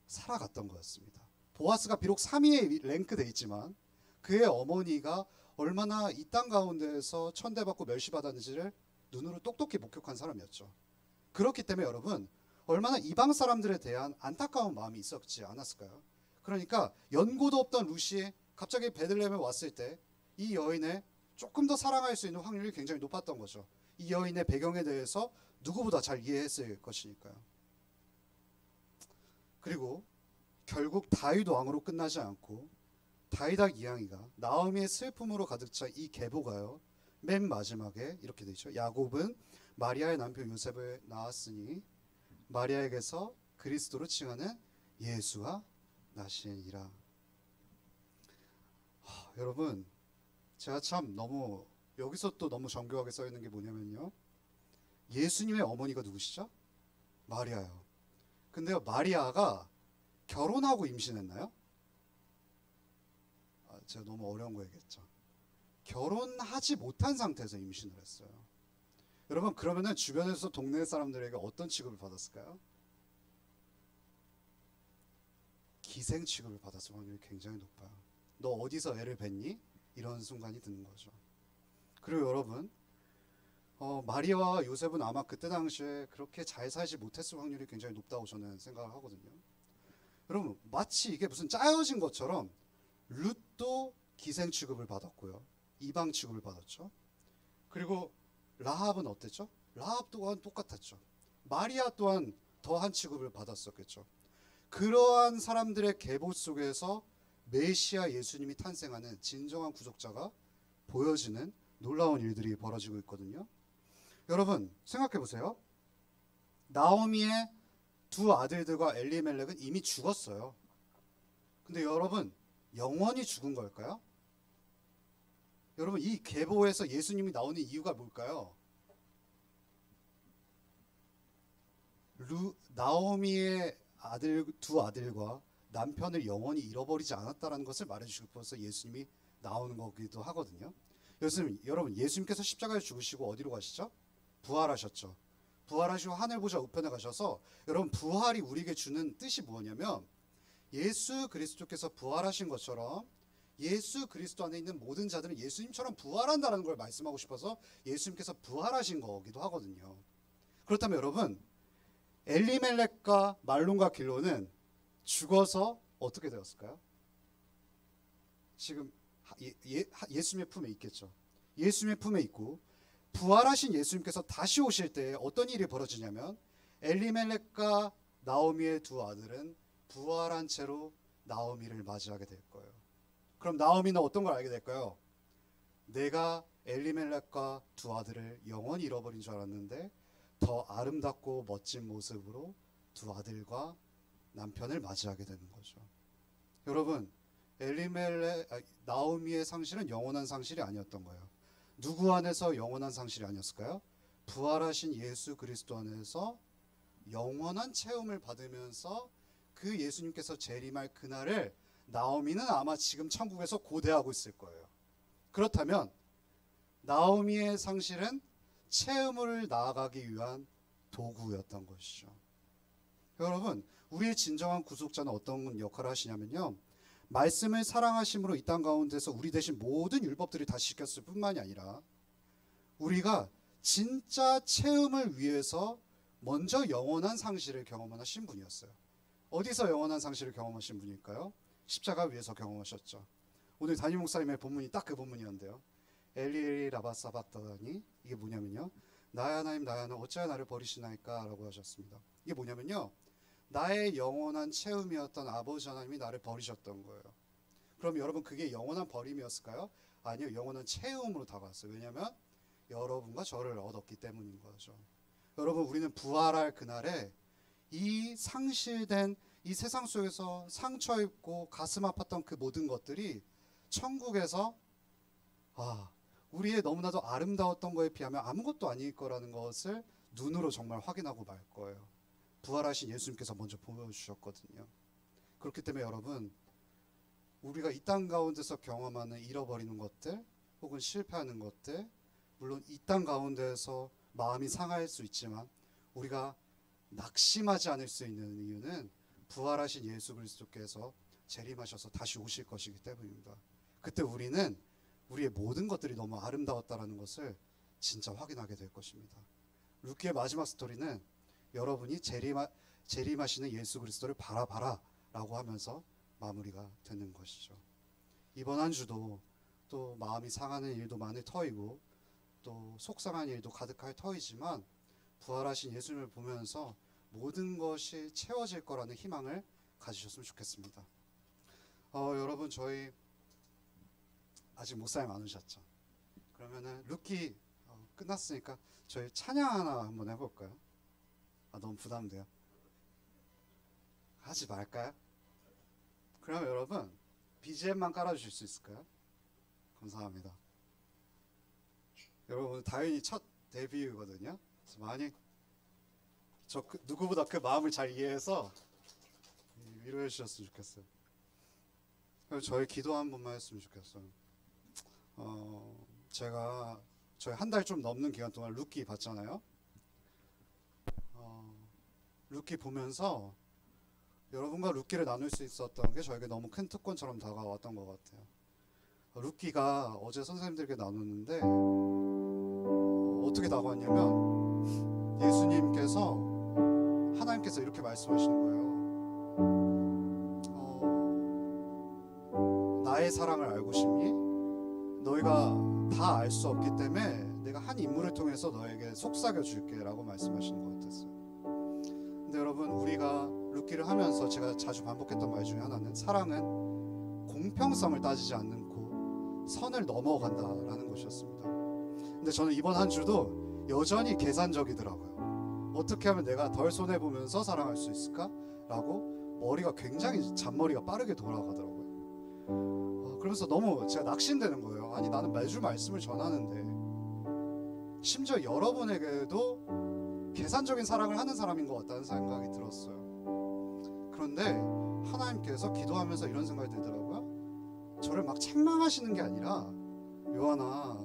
살아갔던 거였습니다. 보아스가 비록 3위에 랭크돼 있지만 그의 어머니가 얼마나 이 땅 가운데에서 천대받고 멸시받았는지를 눈으로 똑똑히 목격한 사람이었죠. 그렇기 때문에 여러분 얼마나 이방 사람들에 대한 안타까운 마음이 있었지 않았을까요? 그러니까 연고도 없던 룻이 갑자기 베들레헴에 왔을 때 이 여인을 조금 더 사랑할 수 있는 확률이 굉장히 높았던 거죠. 이 여인의 배경에 대해서 누구보다 잘 이해했을 것이니까요. 그리고 결국 다윗 왕으로 끝나지 않고 다윗 이야기가 나오미의 슬픔으로 가득 차 이 계보가요. 맨 마지막에 이렇게 되어 있죠. 야곱은 마리아의 남편 요셉을 낳았으니 마리아에게서 그리스도로 칭하는 예수가 나시니라. 여러분 제가 참 너무 여기서 또 너무 정교하게 써 있는 게 뭐냐면요. 예수님의 어머니가 누구시죠? 마리아요. 근데요 마리아가 결혼하고 임신했나요? 제가 너무 어려운 거 얘기했죠. 결혼하지 못한 상태에서 임신을 했어요. 여러분 그러면은 주변에서 동네 사람들에게 어떤 취급을 받았을까요? 기생 취급을 받았을 확률이 굉장히 높아요. 너 어디서 애를 뱄니? 이런 순간이 드는 거죠. 그리고 여러분 마리아와 요셉은 아마 그때 당시에 그렇게 잘 살지 못했을 확률이 굉장히 높다고 저는 생각을 하거든요. 여러분 마치 이게 무슨 짜여진 것처럼 룻도 기생 취급을 받았고요. 이방 취급을 받았죠. 그리고 라합은 어땠죠? 라합 또한 똑같았죠. 마리아 또한 더한 취급을 받았었겠죠. 그러한 사람들의 계보 속에서 메시아 예수님이 탄생하는 진정한 구속자가 보여지는 놀라운 일들이 벌어지고 있거든요. 여러분 생각해 보세요. 나오미의 두 아들들과 엘리멜렉은 이미 죽었어요. 근데 여러분 영원히 죽은 걸까요? 여러분 이 계보에서 예수님이 나오는 이유가 뭘까요? 나오미의 두 아들과 남편을 영원히 잃어버리지 않았다는 것을 말해주시고 싶어서 예수님이 나오는 거기도 하거든요. 여러분 예수님께서 십자가에 죽으시고 어디로 가시죠? 부활하셨죠. 부활하시고 하늘 보좌 우편에 가셔서 여러분 부활이 우리에게 주는 뜻이 뭐냐면 예수 그리스도께서 부활하신 것처럼 예수 그리스도 안에 있는 모든 자들은 예수님처럼 부활한다는 걸 말씀하고 싶어서 예수님께서 부활하신 거기도 하거든요. 그렇다면 여러분 엘리멜렉과 말론과 길론은 죽어서 어떻게 되었을까요? 지금 예수님의 품에 있겠죠. 예수님의 품에 있고 부활하신 예수님께서 다시 오실 때 어떤 일이 벌어지냐면 엘리멜렉과 나오미의 두 아들은 부활한 채로 나오미를 맞이하게 될 거예요. 그럼 나오미는 어떤 걸 알게 될까요? 내가 엘리멜렉과 두 아들을 영원히 잃어버린 줄 알았는데 더 아름답고 멋진 모습으로 두 아들과 남편을 맞이하게 되는 거죠. 여러분 나오미의 상실은 영원한 상실이 아니었던 거예요. 누구 안에서 영원한 상실이 아니었을까요? 부활하신 예수 그리스도 안에서 영원한 체험을 받으면서 그 예수님께서 재림할 그날을 나오미는 아마 지금 천국에서 고대하고 있을 거예요. 그렇다면 나오미의 상실은 체험을 나아가기 위한 도구였던 것이죠. 여러분 우리의 진정한 구속자는 어떤 역할을 하시냐면요, 말씀을 사랑하심으로 이 땅 가운데서 우리 대신 모든 율법들이 다 지켰을 뿐만이 아니라 우리가 진짜 체험을 위해서 먼저 영원한 상실을 경험하신 분이었어요. 어디서 영원한 상실을 경험하신 분일까요? 십자가 위에서 경험하셨죠. 오늘 담임 목사님의 본문이 딱 그 본문이었는데요. 엘리 라바 사박다니, 이게 뭐냐면요, 나의 하나님 나의 하나님 어찌하여 나를 버리시나이까 라고 하셨습니다. 이게 뭐냐면요, 나의 영원한 체험이었던 아버지 하나님이 나를 버리셨던 거예요. 그럼 여러분 그게 영원한 버림이었을까요? 아니요, 영원한 체험으로 다가왔어요. 왜냐하면 여러분과 저를 얻었기 때문인 거죠. 여러분 우리는 부활할 그날에 이 상실된 이 세상 속에서 상처 입고 가슴 아팠던 그 모든 것들이 천국에서 우리의 너무나도 아름다웠던 거에 비하면 아무것도 아닐 거라는 것을 눈으로 정말 확인하고 말 거예요. 부활하신 예수님께서 먼저 보여주셨거든요. 그렇기 때문에 여러분, 우리가 이 땅 가운데서 경험하는 잃어버리는 것들 혹은 실패하는 것들, 물론 이 땅 가운데서 마음이 상할 수 있지만 우리가 낙심하지 않을 수 있는 이유는 부활하신 예수 그리스도께서 재림하셔서 다시 오실 것이기 때문입니다. 그때 우리는 우리의 모든 것들이 너무 아름다웠다는 것을 진짜 확인하게 될 것입니다. 루키의 마지막 스토리는 여러분이 재림하시는 예수 그리스도를 바라봐라 라고 하면서 마무리가 되는 것이죠. 이번 한 주도 또 마음이 상하는 일도 많이 터이고 또 속상한 일도 가득할 터이지만 부활하신 예수님을 보면서 모든 것이 채워질 거라는 희망을 가지셨으면 좋겠습니다. 여러분, 저희 아직 목사님 안 오셨죠? 그러면은 루키 끝났으니까 저희 찬양 하나 한번 해볼까요? 너무 부담돼요. 하지 말까요? 그럼 여러분 BGM만 깔아주실 수 있을까요? 감사합니다. 여러분 오늘 다현이 첫 데뷔거든요. 그래서 많이 누구보다 그 마음을 잘 이해해서 위로해 주셨으면 좋겠어요. 그럼 저희 기도 한 번만 했으면 좋겠어요. 저희 한 달 좀 넘는 기간 동안 루키 봤잖아요. 루키 보면서 여러분과 루키를 나눌 수 있었던 게 저에게 너무 큰 특권처럼 다가왔던 것 같아요. 루키가 어제 선생님들에게 나눴는데 어떻게 다가왔냐면 예수님께서 하나님께서 이렇게 말씀하시는 거예요. 나의 사랑을 알고 싶니? 너희가 다 알 수 없기 때문에 내가 한 인물을 통해서 너에게 속삭여 줄게 라고 말씀하시는 것 같았어요. 근데 여러분, 우리가 루키를 하면서 제가 자주 반복했던 말 중에 하나는 사랑은 공평성을 따지지 않고 선을 넘어간다라는 것이었습니다. 근데 저는 이번 한 주도 여전히 계산적이더라고요. 어떻게 하면 내가 덜 손해보면서 사랑할 수 있을까? 라고 머리가 굉장히 잔머리가 빠르게 돌아가더라고요. 그러면서 너무 제가 낙심되는 거예요. 아니, 나는 매주 말씀을 전하는데 심지어 여러분에게도 계산적인 사랑을 하는 사람인 것 같다는 생각이 들었어요. 그런데 하나님께서 기도하면서 이런 생각이 들더라고요. 저를 막 책망하시는 게 아니라 요한아,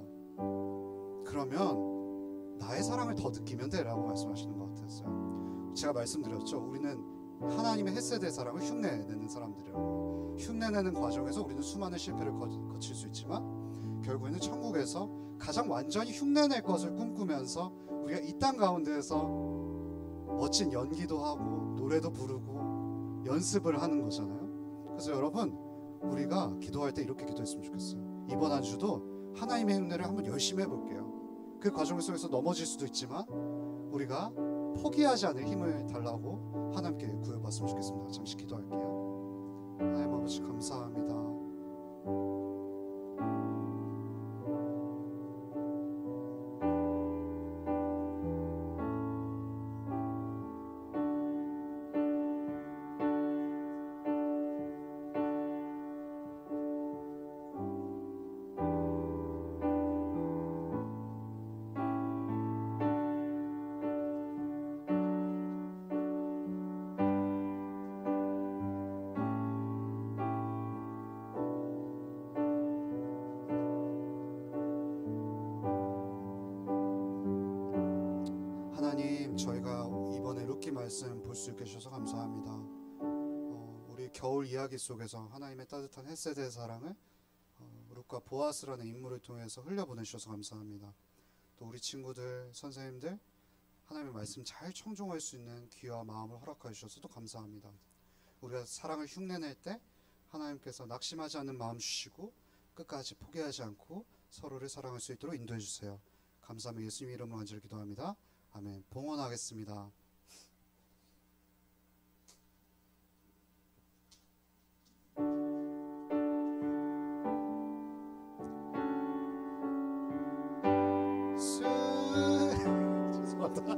그러면 나의 사랑을 더 느끼면 돼 라고 말씀하시는 것 같았어요. 제가 말씀드렸죠. 우리는 하나님의 헷세대 사랑을 흉내내는 사람들이라고. 흉내내는 과정에서 우리는 수많은 실패를 거칠 수 있지만 결국에는 천국에서 가장 완전히 흉내낼 것을 꿈꾸면서 우리가 이 땅 가운데에서 멋진 연기도 하고 노래도 부르고 연습을 하는 거잖아요. 그래서 여러분, 우리가 기도할 때 이렇게 기도했으면 좋겠어요. 이번 한 주도 하나님의 흉내를 한번 열심히 해볼게요. 그 과정 속에서 넘어질 수도 있지만 우리가 포기하지 않을 힘을 달라고 하나님께 구해봤으면 좋겠습니다. 잠시 기도할게요. 하나님 아버지, 감사합니다. 하나님, 저희가 이번에 루키 말씀 볼 수 있게 해주셔서 감사합니다. 우리 겨울 이야기 속에서 하나님의 따뜻한 헷세대의 사랑을 룻과 보아스라는 인물을 통해서 흘려보내주셔서 감사합니다. 또 우리 친구들, 선생님들, 하나님의 말씀 잘 청종할 수 있는 귀와 마음을 허락해 주셔서도 감사합니다. 우리가 사랑을 흉내낼 때 하나님께서 낙심하지 않는 마음 주시고 끝까지 포기하지 않고 서로를 사랑할 수 있도록 인도해 주세요. 감사하며 예수님 이름으로 간절히 기도합니다. 아멘. 봉헌하겠습니다. 죄송하다.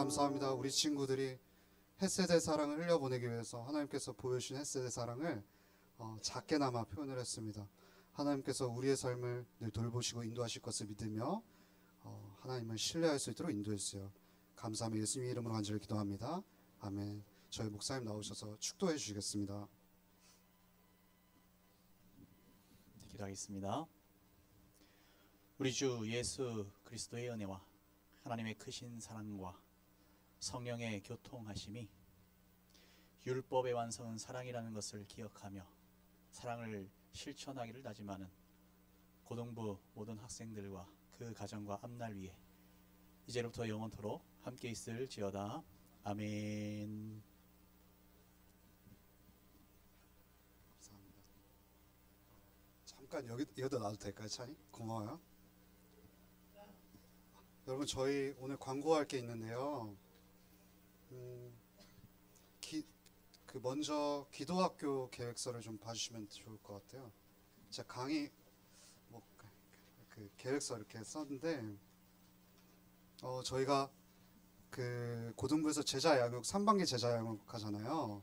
감사합니다. 우리 친구들이 햇세대 사랑을 흘려보내기 위해서 하나님께서 보여주신 햇세대 사랑을 작게나마 표현을 했습니다. 하나님께서 우리의 삶을 늘 돌보시고 인도하실 것을 믿으며 하나님을 신뢰할 수 있도록 인도해 주세요. 감사하며 예수님의 이름으로 간절히 기도합니다. 아멘. 저희 목사님 나오셔서 축도해 주시겠습니다. 기도하겠습니다. 우리 주 예수 그리스도의 은혜와 하나님의 크신 사랑과 성령의 교통하심이 율법의 완성은 사랑이라는 것을 기억하며 사랑을 실천하기를 다짐하는 고등부 모든 학생들과 그 가정과 앞날 위에 이제로부터 영원토록 함께 있을지어다. 아멘. 감사합니다. 잠깐 여기다 놔도 될까요, 차이? 고마워요. 여러분, 저희 오늘 광고할 게 있는데요. 먼저 기도학교 계획서를 좀 봐주시면 좋을 것 같아요. 제가 강의 그 계획서 이렇게 썼는데 저희가 그 고등부에서 제자 양육 3반기 제자 양육 하잖아요.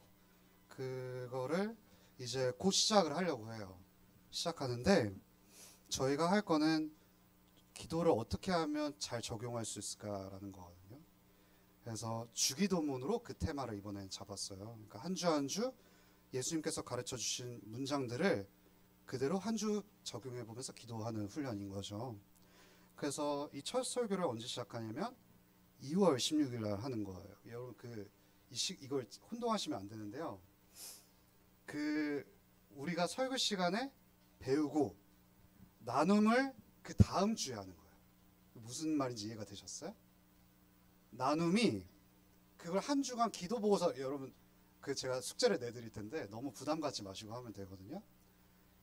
그거를 이제 곧 시작을 하려고 해요. 시작하는데 저희가 할 거는 기도를 어떻게 하면 잘 적용할 수 있을까라는 거거든요. 그래서 주기도문으로 그 테마를 이번에 잡았어요. 그러니까 한 주 한 주 예수님께서 가르쳐 주신 문장들을 그대로 한 주 적용해 보면서 기도하는 훈련인 거죠. 그래서 이 첫 설교를 언제 시작하냐면 2월 16일 날 하는 거예요. 여러분 이걸 혼동하시면 안 되는데요. 우리가 설교 시간에 배우고 나눔을 그 다음 주에 하는 거예요. 무슨 말인지 이해가 되셨어요? 나눔이 그걸 한 주간 기도 보고서 여러분 제가 숙제를 내드릴 텐데 너무 부담 갖지 마시고 하면 되거든요.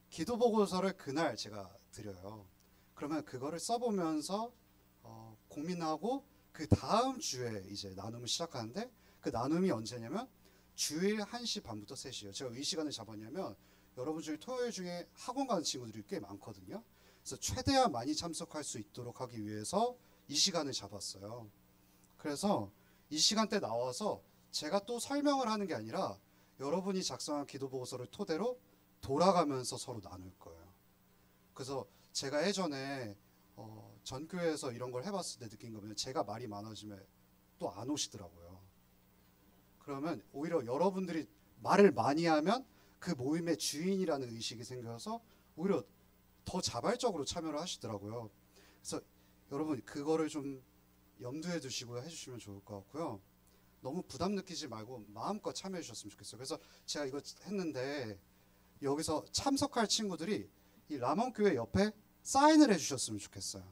기도 보고서를 그날 제가 드려요. 그러면 그거를 써보면서 고민하고 그 다음 주에 이제 나눔을 시작하는데 그 나눔이 언제냐면 주일 1시 반부터 3시예요. 제가 이 시간을 잡았냐면 여러분 중에 토요일 중에 학원 가는 친구들이 꽤 많거든요. 그래서 최대한 많이 참석할 수 있도록 하기 위해서 이 시간을 잡았어요. 그래서 이 시간대 나와서 제가 또 설명을 하는 게 아니라 여러분이 작성한 기도 보고서를 토대로 돌아가면서 서로 나눌 거예요. 그래서 제가 예전에 전교회에서 이런 걸 해봤을 때 느낀 거면 제가 말이 많아지면 또 안 오시더라고요. 그러면 오히려 여러분들이 말을 많이 하면 그 모임의 주인이라는 의식이 생겨서 오히려 더 자발적으로 참여를 하시더라고요. 그래서 여러분 그거를 좀 염두에 두시고 해주시면 좋을 것 같고요. 너무 부담 느끼지 말고 마음껏 참여해 주셨으면 좋겠어요. 그래서 제가 이거 했는데 여기서 참석할 친구들이 이 라몬교회 옆에 사인을 해주셨으면 좋겠어요.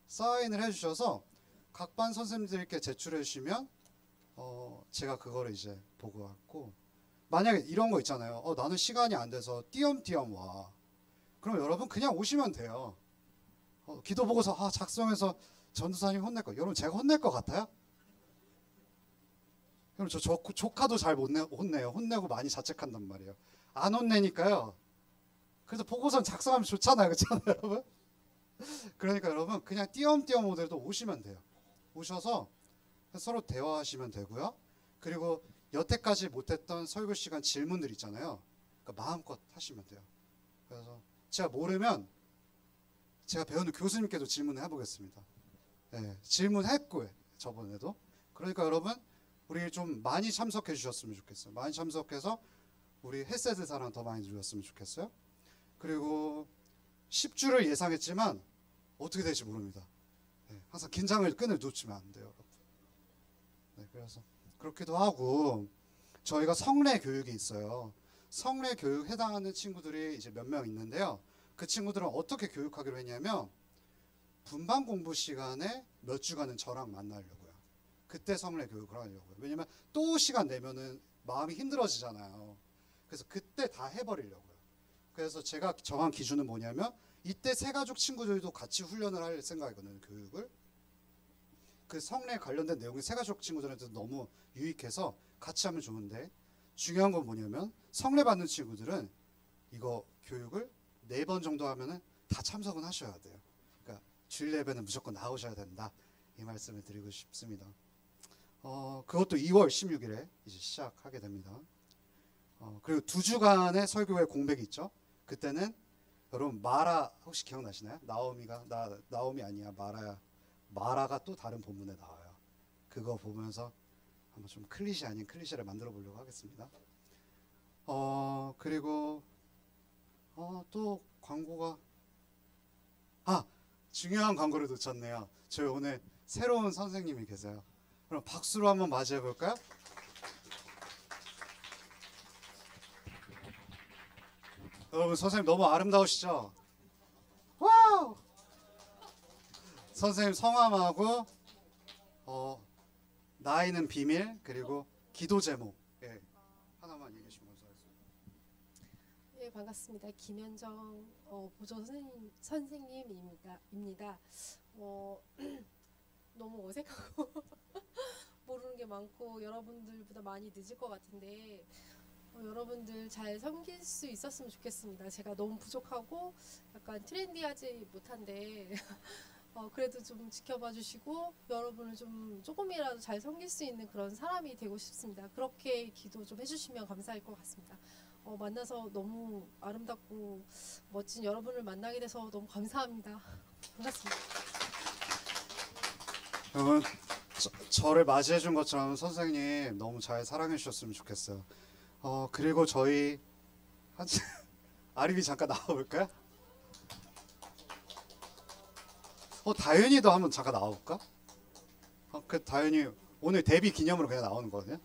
사인을 해주셔서 각 반 선생님들께 제출해 주시면 제가 그거를 이제 보고 갖고 만약에 이런 거 있잖아요. 나는 시간이 안 돼서 띄엄띄엄 와. 그럼 여러분 그냥 오시면 돼요. 기도 보고서 작성해서 전도사님 혼낼 거. 여러분 제가 혼낼 것 같아요? 여러분 저 조카도 잘 못 혼내요. 혼내고 많이 자책한단 말이에요. 안 혼내니까요. 그래서 보고서는 작성하면 좋잖아요. 그렇잖아요, 여러분? 그러니까 여러분 그냥 띄엄띄엄 오더라도 오시면 돼요. 오셔서 서로 대화하시면 되고요. 그리고 여태까지 못했던 설교 시간 질문들 있잖아요. 그러니까 마음껏 하시면 돼요. 그래서 제가 모르면 제가 배우는 교수님께도 질문을 해보겠습니다. 네, 질문했고요. 저번에도. 그러니까 여러분 우리 좀 많이 참석해 주셨으면 좋겠어요. 많이 참석해서 우리 햇세대 사랑 더 많이 누렸으면 좋겠어요. 그리고 10주를 예상했지만 어떻게 될지 모릅니다. 네, 항상 긴장을 끈을 놓치면 안 돼요. 여러분. 네, 그래서 그렇기도 하고 저희가 성례 교육이 있어요. 성례 교육 해당하는 친구들이 이제 몇 명 있는데요. 그 친구들은 어떻게 교육하기로 했냐면 분반 공부 시간에 몇 주간은 저랑 만나려고요. 그때 성례 교육을 하려고요. 왜냐면 또 시간 내면은 마음이 힘들어지잖아요. 그래서 그때 다 해버리려고요. 그래서 제가 정한 기준은 뭐냐면 이때 새가족 친구들도 같이 훈련을 할 생각이거든요. 교육을. 그 성례 관련된 내용이 새가족 친구들한테 너무 유익해서 같이 하면 좋은데 중요한 건 뭐냐면 성례 받는 친구들은 이거 교육을 4번 정도 하면은 다 참석은 하셔야 돼요. 그러니까 주일 예배는 무조건 나오셔야 된다. 이 말씀을 드리고 싶습니다. 그것도 2월 16일에 이제 시작하게 됩니다. 그리고 2주간의 설교회 공백이 있죠. 그때는 여러분 마라 혹시 기억나시나요? 나오미 아니야 마라야. 마라가 또 다른 본문에 나와요. 그거 보면서 한번 좀 클리셰 아닌 클리셰를 만들어 보려고 하겠습니다. 그리고 또 광고가 중요한 광고를 놓쳤네요. 저희 오늘 새로운 선생님이 계세요. 그럼 박수로 한번 맞이해 볼까요? 여러분 선생님 너무 아름다우시죠? 와우! 선생님 성함하고 나이는 비밀 그리고 기도 제목 하나만 얘기해 주시면 감사하겠습니다. 예, 반갑습니다. 김현정 보조 선생님입니다. 너무 어색하고 모르는 게 많고 여러분들보다 많이 늦을 것 같은데 여러분들 잘 섬길 수 있었으면 좋겠습니다. 제가 너무 부족하고 약간 트렌디하지 못한데 그래도 좀 지켜봐 주시고 여러분을 좀 조금이라도 잘 섬길 수 있는 그런 사람이 되고 싶습니다. 그렇게 기도 좀 해주시면 감사할 것 같습니다. 만나서 너무 아름답고 멋진 여러분을 만나게 돼서 너무 감사합니다. 반갑습니다. 여러분 저를 맞이해 준 것처럼 선생님 너무 잘 사랑해 주셨으면 좋겠어요. 그리고 저희 아림이 잠깐 나와볼까요? 다현이도 한번 잠깐 나와볼까? 다현이 오늘 데뷔 기념으로 그냥 나오는 거거든요.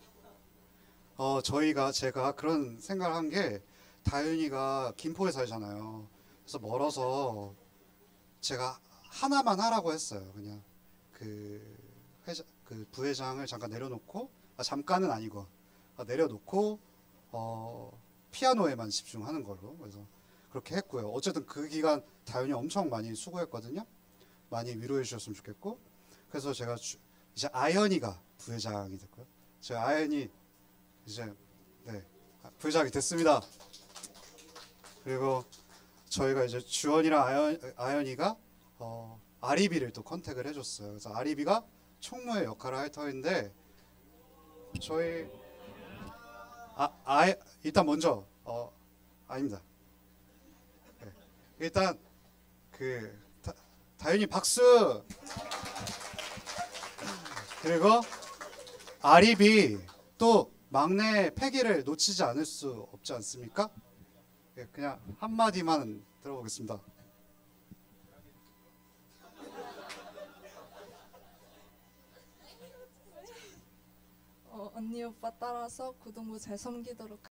제가 그런 생각을 한 게 다현이가 김포에 살잖아요. 그래서 멀어서 제가 하나만 하라고 했어요. 그냥 그 부회장을 잠깐 내려놓고 잠깐은 아니고 내려놓고 피아노에만 집중하는 걸로 그래서 그렇게 했고요. 어쨌든 그 기간 다현이 엄청 많이 수고했거든요. 많이 위로해 주셨으면 좋겠고 그래서 제가 이제 아연이가 부회장이 됐고요. 제가 아연이 이제 부회장이 됐습니다. 그리고 저희가 이제 주원이랑 아연이가 아리비를 또 컨택을 해줬어요. 그래서 아리비가 총무의 역할을 할 터인데 저희 일단 먼저 아닙니다. 일단 다현이 박수. 그리고 아리비 또 막내 패기를 놓치지 않을 수 없지 않습니까? 그냥 한마디만 들어보겠습니다. 언니 오빠 따라서 고등부 잘 섬기도록